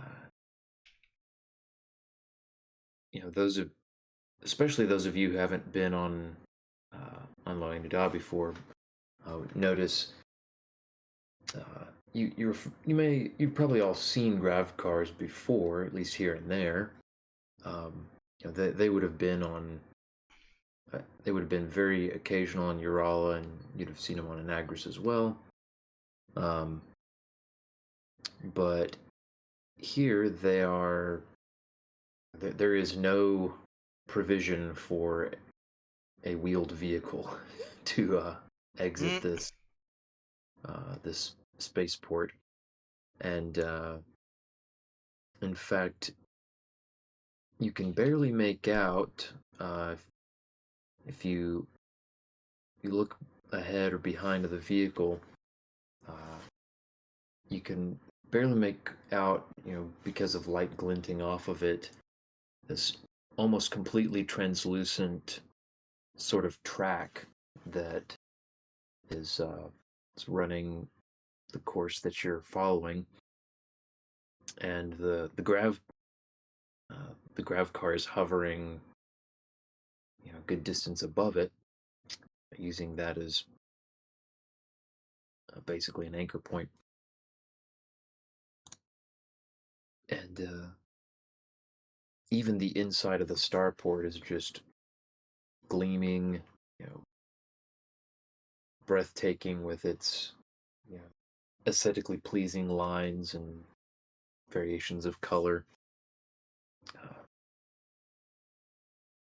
those of especially those of you who haven't been on Loing Nada before notice you've probably all seen grav cars before, at least here and there. They would have been on they would have been very occasional on Urala, and you'd have seen them on Anagris as well. Um, but here they are. There is no provision for a wheeled vehicle to exit this spaceport, and in fact, you can barely make out if you look ahead or behind of the vehicle. You can barely make out, because of light glinting off of it, this almost completely translucent sort of track that is running the course that you're following, and the grav car is hovering, a good distance above it, using that as basically an anchor point. And even the inside of the starport is just gleaming, breathtaking with its, aesthetically pleasing lines and variations of color.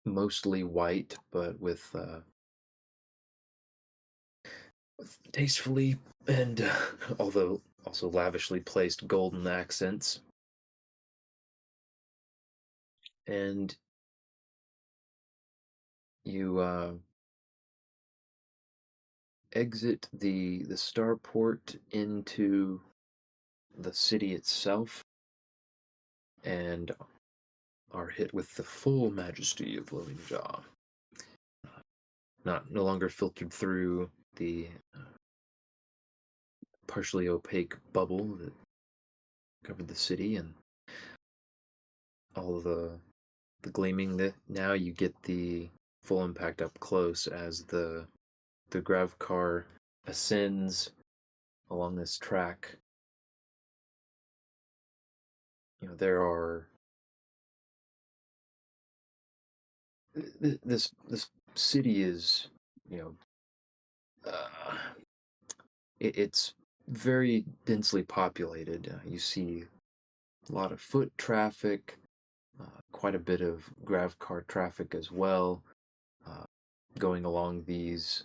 Mostly white, but with tastefully and although also lavishly placed golden accents. And you exit the starport into the city itself, and are hit with the full majesty of Lowenjaw. No longer filtered through the partially opaque bubble that covered the city and all the gleaming. That now you get the full impact up close as the grav car ascends along this track. There are this city is, it's very densely populated. You see a lot of foot traffic, quite a bit of grav car traffic as well, going along these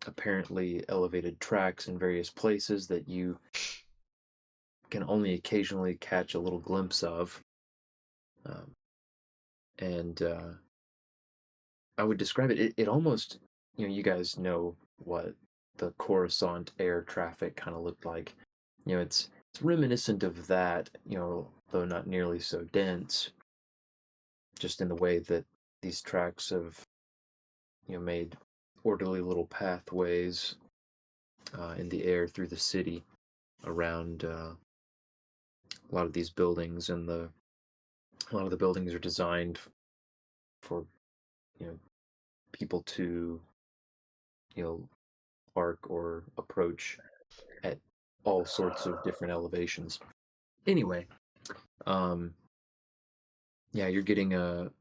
apparently elevated tracks in various places that you can only occasionally catch a little glimpse of. And I would describe it, it almost, you guys know what the Coruscant air traffic kind of looked like. It's reminiscent of that, though not nearly so dense, just in the way that these tracks have, made orderly little pathways in the air through the city around a lot of these buildings, and a lot of the buildings are designed for, people to, park or approach at all sorts of different elevations. Anyway, yeah, you're getting a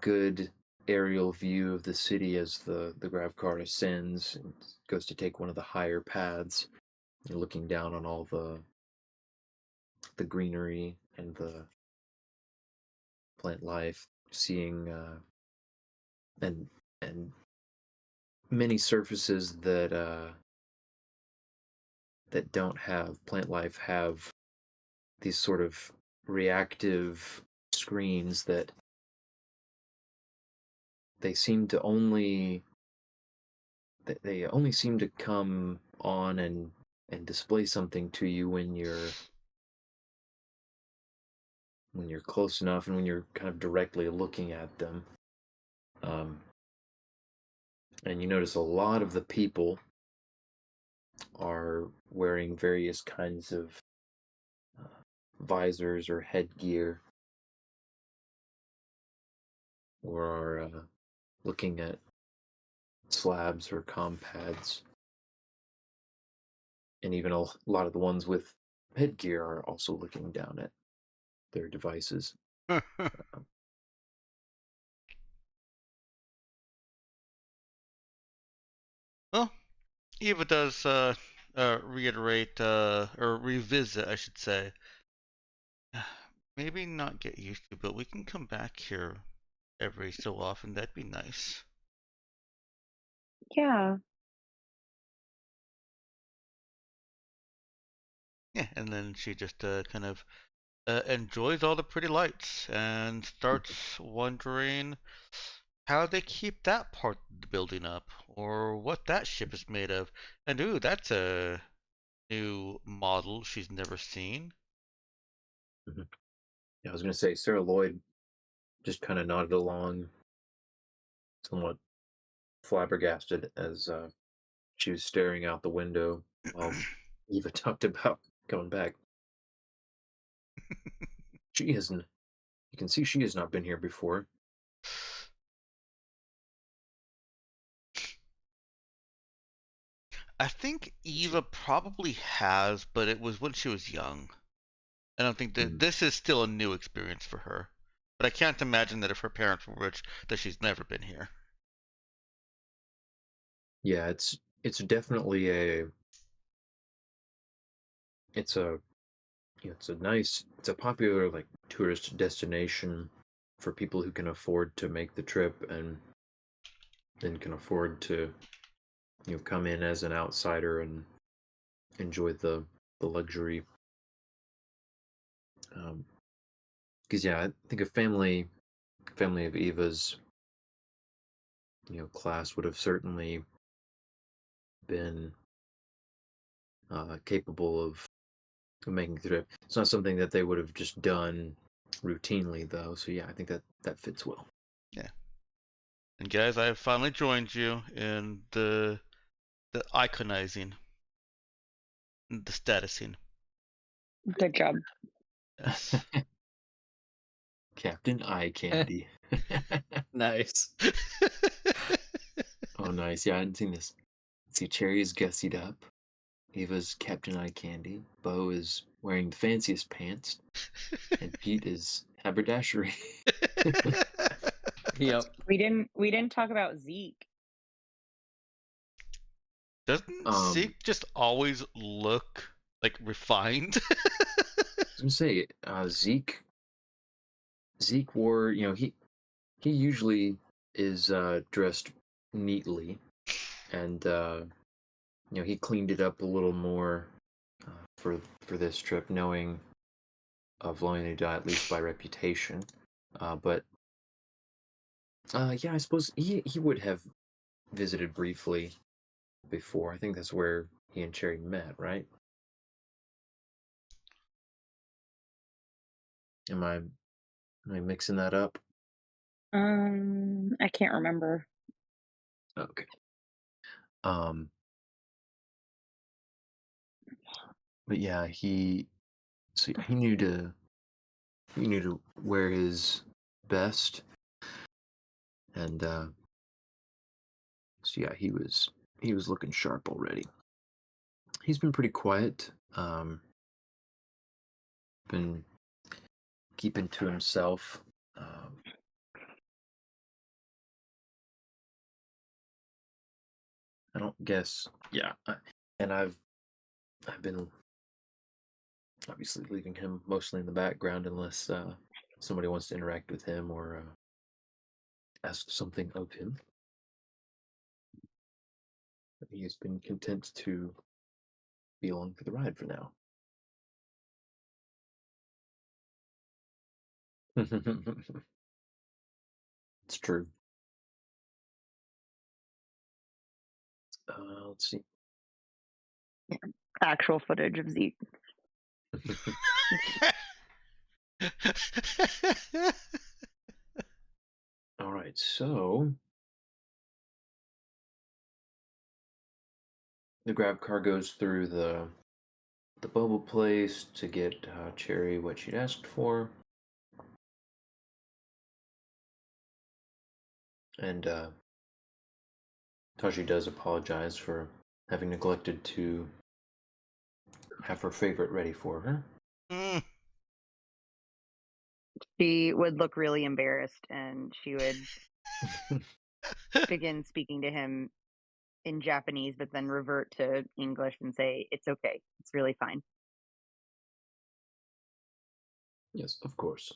good aerial view of the city as the grav car ascends and goes to take one of the higher paths. You're looking down on all the greenery and the plant life, seeing and many surfaces that don't have plant life have these sort of reactive screens that they only seem to come on and display something to you when you're close enough and when you're kind of directly looking at them. And you notice a lot of the people are wearing various kinds of visors or headgear, or are looking at slabs or compads. And even a lot of the ones with headgear are also looking down at their devices. Well, Eva does reiterate or revisit, I should say. Maybe not get used to, but we can come back here every so often, that'd be nice. Yeah. Yeah, and then she just kind of enjoys all the pretty lights and starts wondering how they keep that part of the building up, or what that ship is made of. And ooh, that's a new model she's never seen. Yeah, I was going to say Sarah Lloyd just kind of nodded along, somewhat flabbergasted as she was staring out the window while Eva talked about coming back. She hasn't. You can see she has not been here before. I think Eva probably has, but it was when she was young. I don't think that this is still a new experience for her. But I can't imagine that if her parents were rich, that she's never been here. Yeah, it's definitely a it's a it's a popular like tourist destination for people who can afford to make the trip and then can afford to come in as an outsider and enjoy the luxury. Because yeah, I think a family of Eva's class would have certainly been capable of making the trip. It's not something that they would have just done routinely, though. So yeah, I think that fits well. Yeah. And guys, I have finally joined you in the iconizing, the statusing. Good job. Yes. Captain Eye Candy. Nice. Oh, nice. Yeah, I hadn't seen this. Let's see, Cherry is gussied up. Eva's Captain Eye Candy. Bo is wearing the fanciest pants. And Pete is haberdashery. Yep. We didn't talk about Zeke. Doesn't Zeke just always look like refined? I was gonna say, Zeke wore, he usually is dressed neatly, and he cleaned it up a little more for this trip, knowing of Leonidas at least by reputation. But yeah, I suppose he would have visited briefly before. I think that's where he and Cherry met, right? Am I mixing that up? I can't remember. Okay. But yeah, he knew to wear his best, and so yeah, he was looking sharp already. He's been pretty quiet. Been keeping to himself. I don't guess. Yeah, and I've been obviously leaving him mostly in the background unless somebody wants to interact with him or ask something of him. He's been content to be along for the ride for now. It's true. Let's see. Actual footage of Zeke. All right, so the grab car goes through the bubble place to get Cherry what she'd asked for, and Taji does apologize for having neglected to have her favorite ready for her. Mm. She would look really embarrassed, and she would begin speaking to him in Japanese, but then revert to English and say, "It's okay. It's really fine." Yes, of course.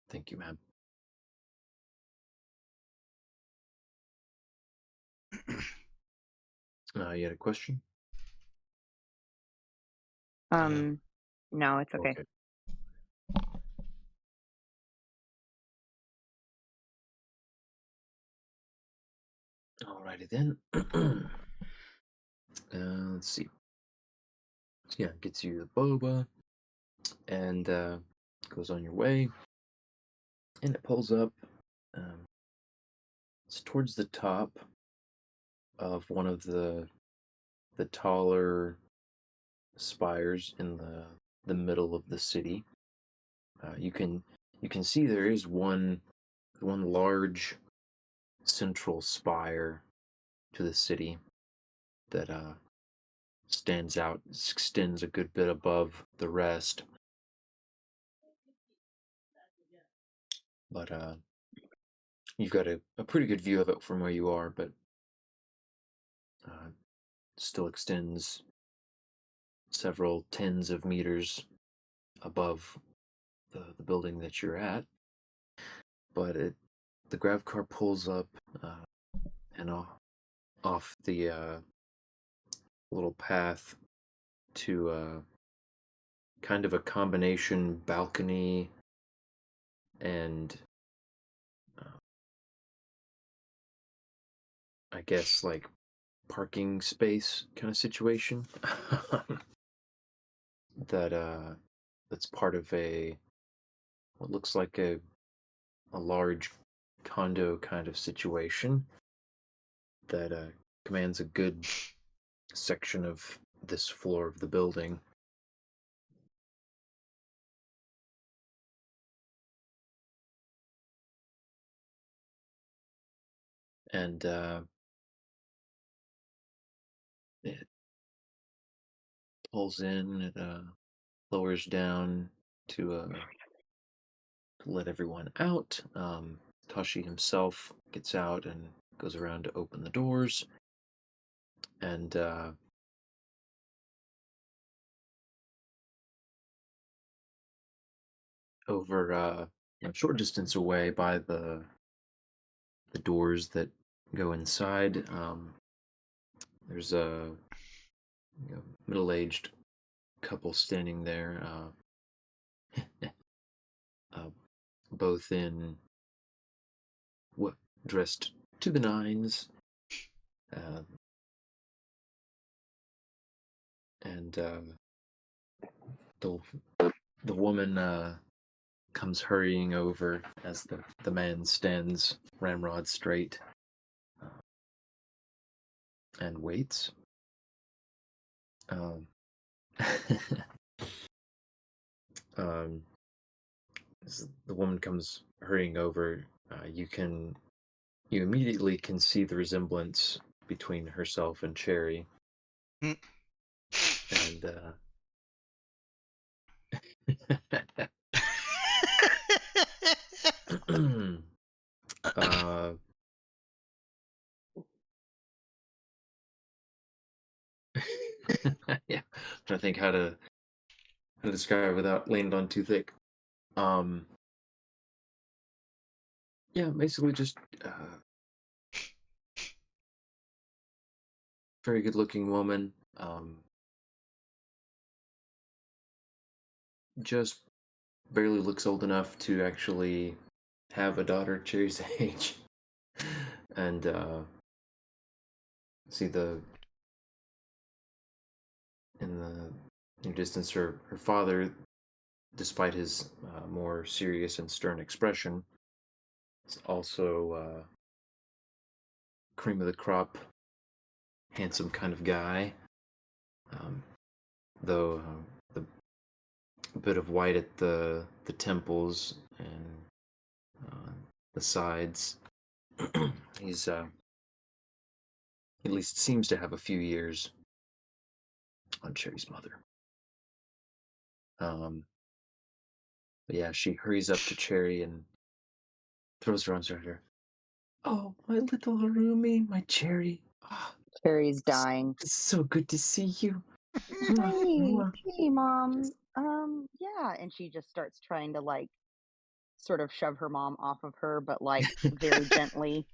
Thank you, ma'am. You had a question? No, it's okay. Okay. Alrighty then. Let's see. So yeah, gets you the boba and goes on your way. And it pulls up. It's towards the top of one of the taller spires in the middle of the city. You can see there is one large central spire to the city that stands out, extends a good bit above the rest. But you've got a pretty good view of it from where you are, but still extends several tens of meters above the building that you're at. But the grav car pulls up and off the little path to kind of a combination balcony and I guess like parking space kind of situation that's part of what looks like a large condo kind of situation that commands a good section of this floor of the building. And it pulls in, it lowers down to let everyone out. Tashi himself gets out and goes around to open the doors. And over a short distance away by the doors that go inside, there's a middle-aged couple standing there, both in what dressed to the nines, and the woman comes hurrying over as the man stands ramrod straight and waits. As the woman comes hurrying over, you immediately can see the resemblance between herself and Cherry. Mm. And yeah, I'm trying to think how to describe it without laying it on too thick. Yeah, basically just very good looking woman. Just barely looks old enough to actually have a daughter Cherry's age. And see in the distance her father, despite his more serious and stern expression, is also cream of the crop, handsome kind of guy. Though the bit of white at the temples and the sides. He's at least seems to have a few years on Cherry's mother. But yeah, she hurries up to Cherry and throws her arms around her. Oh, my little Rumi, my Cherry. Oh, Cherry's dying. it's so good to see you. Hey, Mom. Yeah, and she just starts trying to like sort of shove her mom off of her, but like very gently.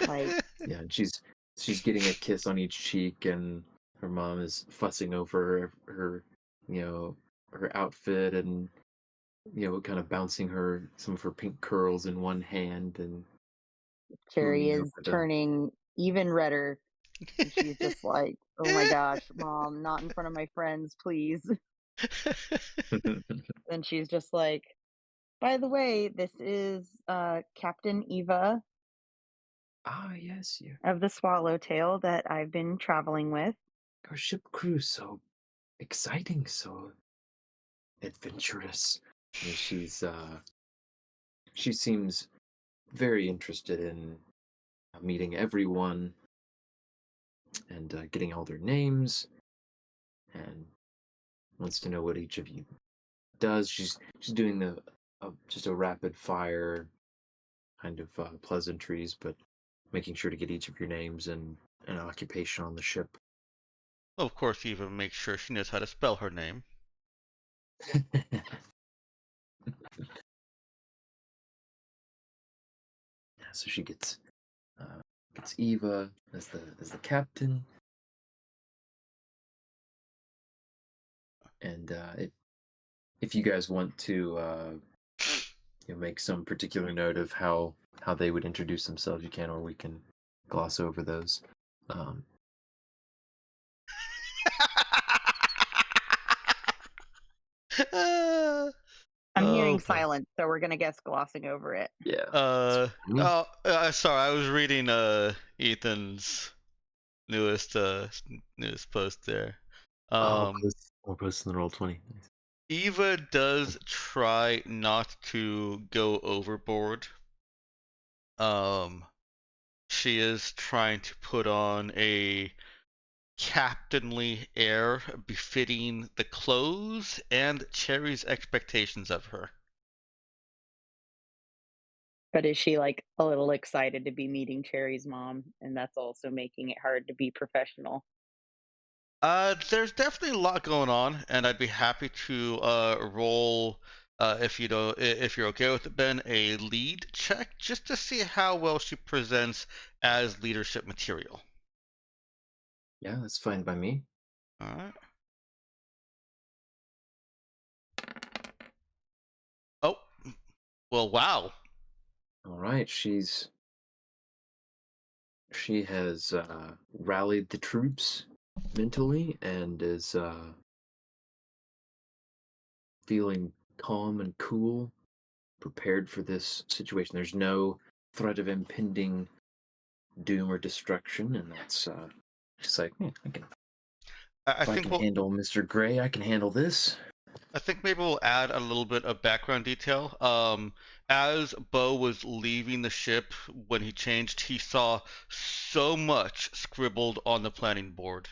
Like Yeah, and she's she's getting a kiss on each cheek, and her mom is fussing over her you know, her outfit, and kind of bouncing some of her pink curls in one hand and Cherry moving is over turning even redder, and she's just like, "Oh my gosh, mom, not in front of my friends, please." the. And she's just like, "By the way, this is Captain Eva Ah, yes, of the Swallowtail that I've been traveling with." your ship crew so exciting, so adventurous. And she seems very interested in meeting everyone and getting all their names, and wants to know what each of you does. She's doing just a rapid fire kind of pleasantries, but making sure to get each of your names and an occupation on the ship. Of course, Eva makes sure she knows how to spell her name. So she gets Eva as the captain, and if you guys want to make some particular note of how they would introduce themselves, you can, or we can gloss over those. Um, I'm Oh, hearing boy. silence, so we're gonna guess glossing over it. yeah. Sorry, I was reading Ethan's newest post there. We'll post in the Roll20. Eva does try not to go overboard. She is trying to put on a captainly air befitting the clothes and Cherry's expectations of her. But is she like a little excited to be meeting Cherry's mom? And that's also making it hard to be professional. There's definitely a lot going on, and I'd be happy to roll, if if you're okay with it, Ben, a lead check just to see how well she presents as leadership material. Yeah, that's fine by me. All right. Oh, well, wow. All right, she has rallied the troops mentally and is feeling calm and cool, prepared for this situation. There's no threat of impending doom or destruction, and that's just like, I if I think can we'll. handle Mr. Gray, I can handle this. I think maybe we'll add a little bit of background detail. As Bo was leaving the ship when he changed, he saw so much scribbled on the planning board.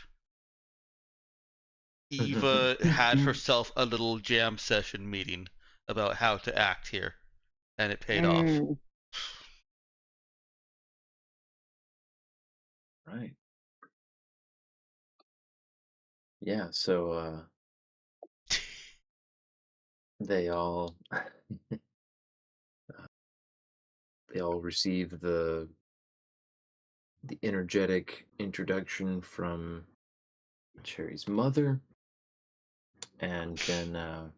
Eva had herself a little jam session meeting about how to act here, and it paid off. Right. Yeah, so they all they all receive the energetic introduction from Cherry's mother, and then I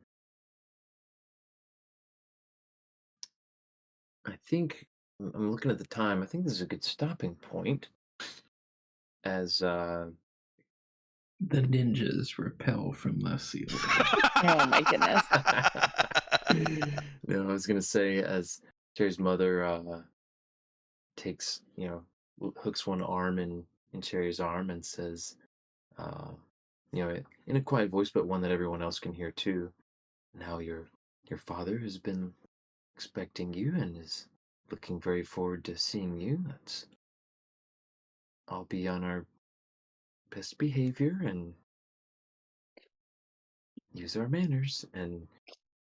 think I'm looking at the time. I think this is a good stopping point, as The ninjas repel from Lucille. Oh my goodness. no, I was gonna say, as Cherry's mother takes, hooks one arm in Cherry's arm and says, uh, in a quiet voice, but one that everyone else can hear too. Now your father has been expecting you and is looking very forward to seeing you. I'll be on our best behavior and use our manners, and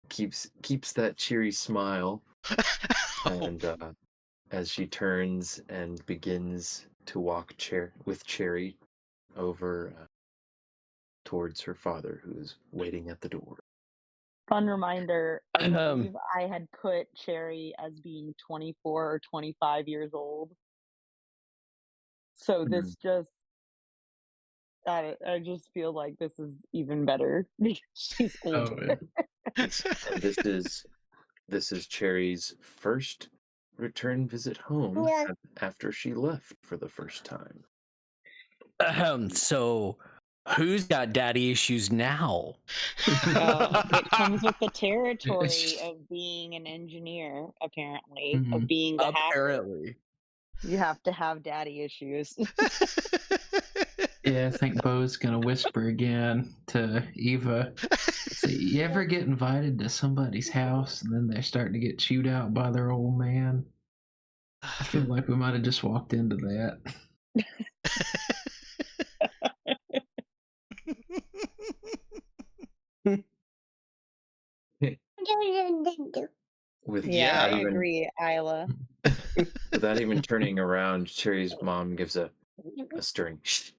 keeps that cheery smile. And as she turns and begins to walk with Cherry over towards her father, who is waiting at the door. Fun reminder, I Um, believe I had put Cherry as being 24 or 25 years old. So this just, I just feel like this is even better because she's Oh, older. And this is Cherry's first return visit home after she left for the first time. So, who's got daddy issues now? It comes with the territory of being an engineer, apparently, of Mhm. being the hacker. Apparently. You have to have daddy issues. Yeah, I think Bo's gonna whisper again to Eva. Say, you ever get invited to somebody's house and then they're starting to get chewed out by their old man? I feel like we might have just walked into that. With Yeah, I not even agree, Isla. without even turning around, Cherry's mom gives a stirring shh.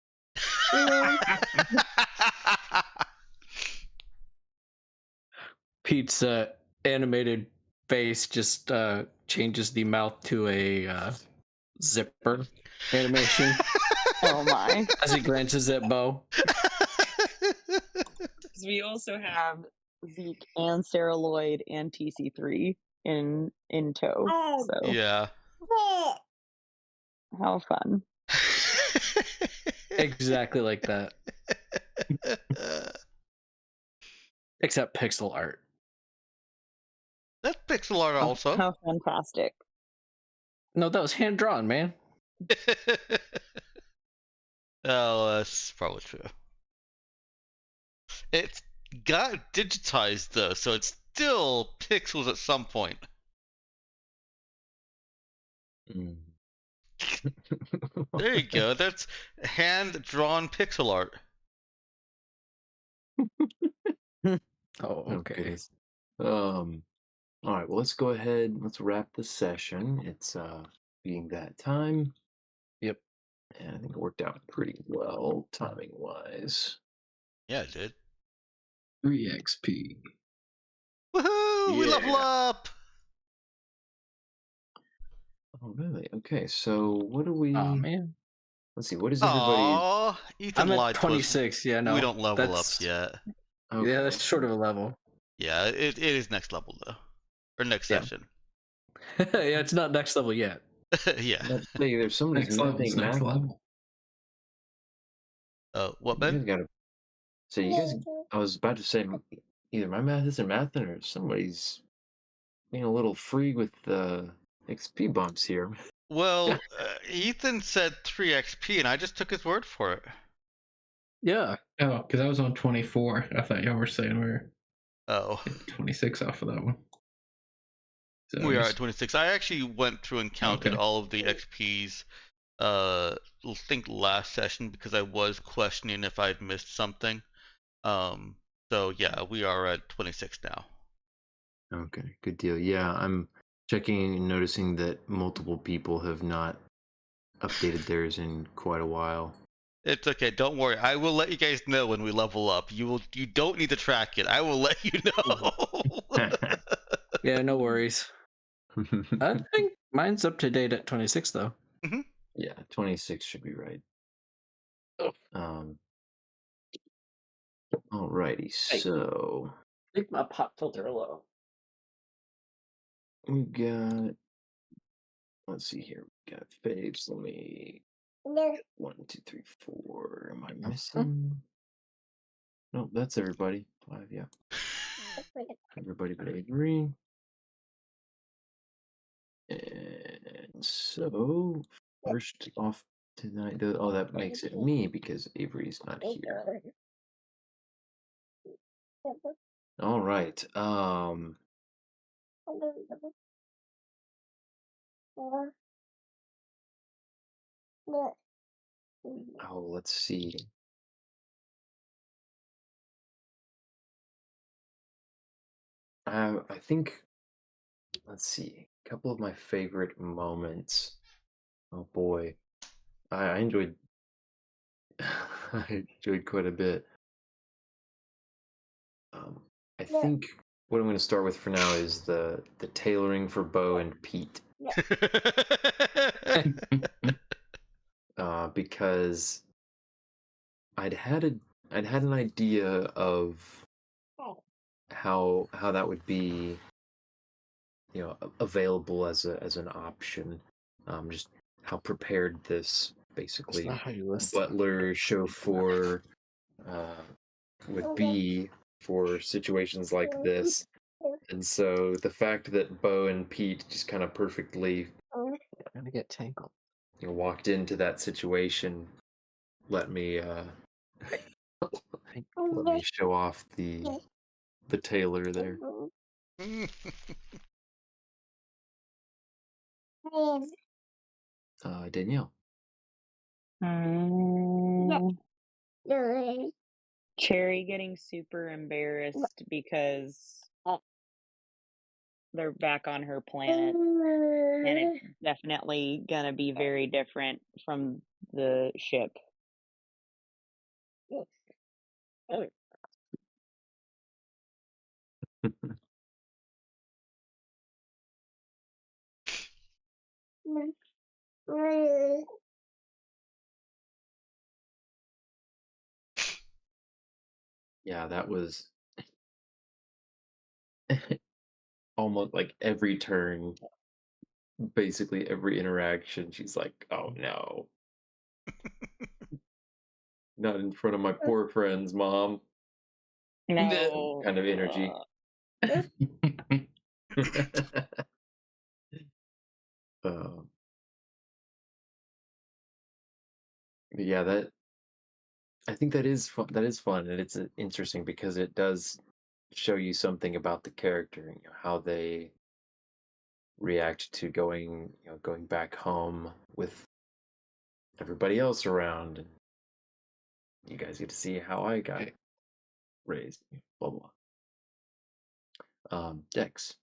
Pete's animated face just changes the mouth to a zipper animation Oh my. as he glances at Bo. 'Cause we also have Zeke and Sarah Lloyd and TC3 in tow. So Yeah. how fun. Exactly like that. Except pixel art. That's pixel art also. How fantastic. No, that was hand drawn, man. Oh, that's probably true. It's got digitized though, so it's still pixels at some point. Mm. There you go. That's hand-drawn pixel art. Oh, okay. All right, well, let's go ahead. Let's wrap the session. It's being that time. Yep. And I think it worked out pretty well, timing wise. Yeah, it did. 3 XP. Woohoo! We level up. Oh, really? Okay, so what do we? Oh man. Let's see. What is everybody? Aww, Ethan I'm lied at to us. 26. Yeah, no. We don't level that's, up yet. Okay. Yeah, that's short of a level. Yeah, it is next level though, or next Yeah. session. Yeah, it's not next level yet. Yeah. Let's see. There's somebody's Next level's mething next math. level. What, You guys Ben? gotta. So you guys, I was about to say either my math isn't mathing or somebody's being a little free with the XP bumps here. Well, Ethan said 3 XP, and I just took his word for it. Yeah. Oh, because I was on 24. I thought y'all were saying we were Oh, at 26 off of that one. So we are just- at 26. I actually went through and counted Okay. all of the XPs. I think last session because I was questioning if I'd missed something. So yeah, we are at 26 now. Okay, good deal. Yeah, I'm checking and noticing that multiple people have not updated theirs in quite a while. It's okay. Don't worry. I will let you guys know when we level up. You don't need to track it. I will let you know. Yeah, no worries. I think mine's up to date at 26 though. Yeah, 26 should be right. Alrighty, so I think my pop filter low. we got. Let's see here. We got faves. Let me. 1, 2, 3, 4. Am I missing? Nope, that's everybody. 5, yeah. Everybody but Avery. And so, first off tonight. Oh, that makes it me because Avery's not here. All right. Oh, let's see. I think. Let's see. A couple of my favorite moments. Oh boy, I enjoyed. I enjoyed quite a bit. I think what I'm going to start with for now is the tailoring for Bo and Pete. because I'd had an idea of how that would be, available as an option. Just how prepared this That's basically not how you listen. butler chauffeur would be for situations like this. And so the fact that Bo and Pete just kind of perfectly I'm gonna get tangled. walked into that situation let me let me show off the tailor there. Danielle. Cherry getting super embarrassed because they're back on her planet, and it's definitely gonna be very different from the ship. Yeah, that was almost like every turn, basically every interaction. She's like, "Oh no, not in front of my poor friends, Mom." No. Kind of energy. Um, but yeah, I think that is fun. That is fun, and it's interesting because it does show you something about the character, how they react to going back home with everybody else around, and you guys get to see how I got raised. Blah blah. Dex.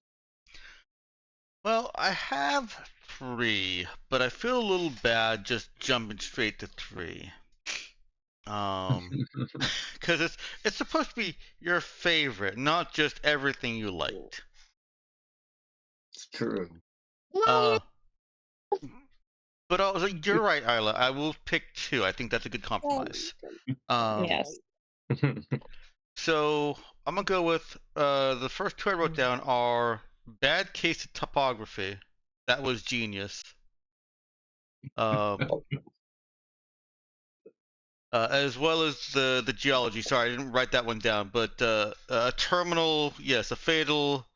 Well, I have 3, but I feel a little bad just jumping straight to 3. Because it's supposed to be your favorite, not just everything you liked. It's true. But I was like, you're right, Isla. I will pick 2. I think that's a good compromise. Yes. So I'm gonna go with the first 2 I wrote down are bad case of topography. That was genius. As well as the geology. Sorry, I didn't write that one down. But a terminal, yes, a fatal.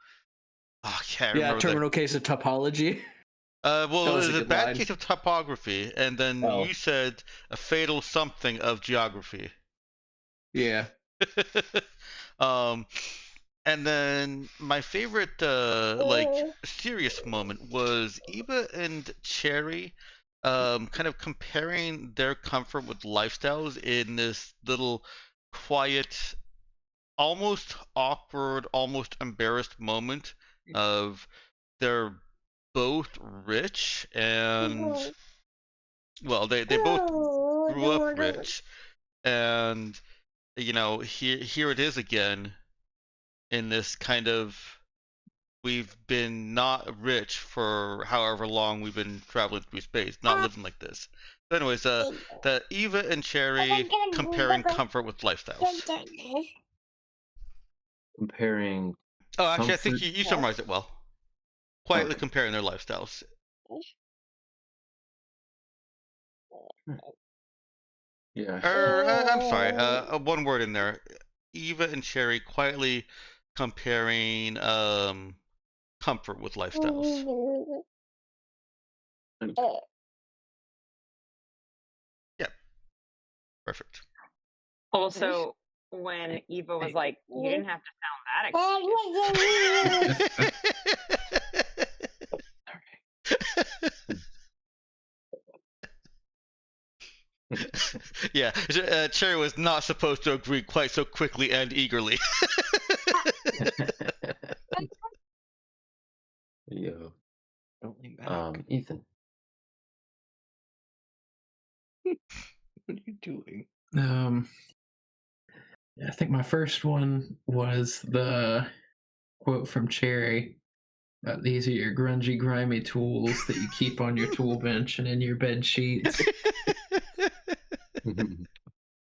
Oh, I can't Yeah, remember. terminal case of topology. Well, That it was was a a good bad line. case of topography, and then Oh. you said a fatal something of geography. Yeah. And then my favorite serious moment was Eva and Cherry kind of comparing their comfort with lifestyles in this little quiet, almost awkward, almost embarrassed moment of they're both rich and well they both grew up rich, and here it is again in this kind of we've been not rich for however long we've been traveling through space, not living like this. So anyways, the Eva and Cherry comparing comfort with lifestyles. Comparing. Oh, actually, I think Comfort? you summarized it well. Quietly Okay. comparing their lifestyles. Yeah. I'm sorry, one word in there. Eva and Cherry quietly comparing comfort with lifestyles. Yeah. Perfect. Also, when Eva was like, "You didn't have to sound that excited." Yeah, Cherry was not supposed to agree quite so quickly and eagerly. Yo. Don't lean back. Ethan. What are you doing? I think my first one was the quote from Cherry. These are your grungy, grimy tools that you keep on your tool bench and in your bed sheets.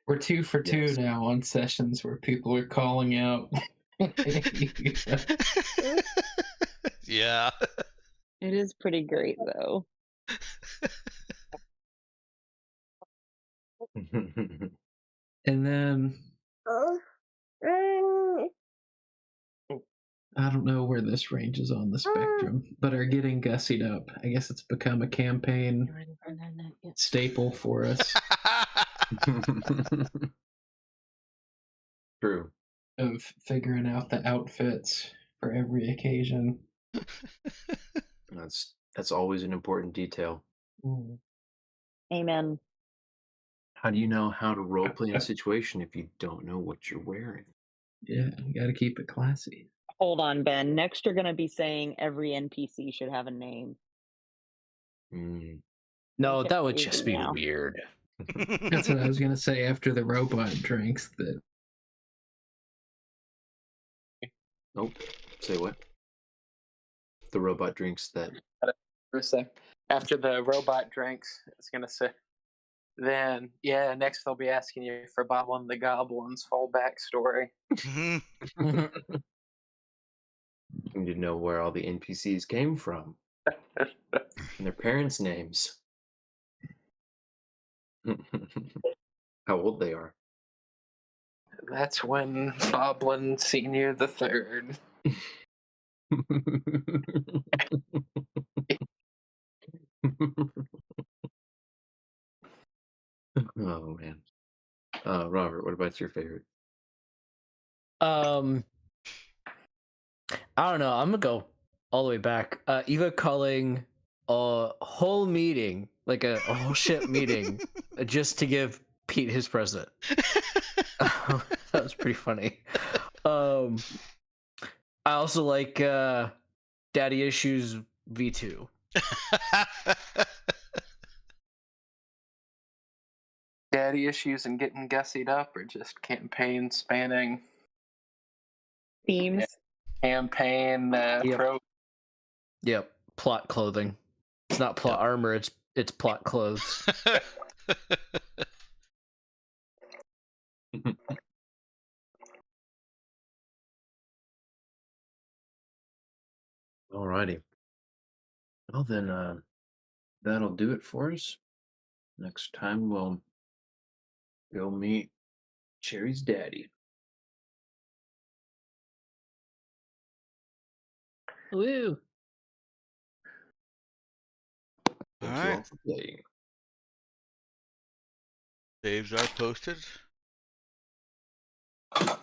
We're 2 for 2 Yes. now on sessions where people are calling out. Yeah. It is pretty great though. And then I don't know where this ranges on the spectrum, but are getting gussied up. I guess it's become a campaign staple for us True. of figuring out the outfits for every occasion. That's always an important detail. Amen. How do you know how to roleplay in a situation if you don't know what you're wearing? Yeah, you got to keep it classy. Hold on, Ben. Next, you're going to be saying every NPC should have a name. Mm. No, Make it that would easy just be now. weird. That's what I was gonna say after the robot drinks. That Nope. Say what? The robot drinks that. For a sec. After the robot drinks, it's gonna say. Then, yeah, next they'll be asking you for Boblin the Goblin's whole backstory. You need to know where all the NPCs came from and their parents' names. How old they are. That's when Boblin Senior the Third. Oh man. Robert, what about your favorite? I don't know. I'm gonna go all the way back. Eva calling a whole meeting, like a whole ship meeting, just to give Pete his present. That was pretty funny. I also like Daddy Issues V2. Daddy issues and getting gussied up, or just campaign spanning Themes. campaign Yep. pro. Yep, plot clothing. It's not plot Yep. armor. It's plot clothes. Alrighty. Well then, that'll do it for us. Next time we'll go meet Cherry's daddy. Woo! Thank you all Alright. for playing. Saves are posted. I'll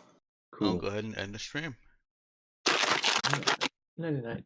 Cool. go ahead and end the stream. Nighty night.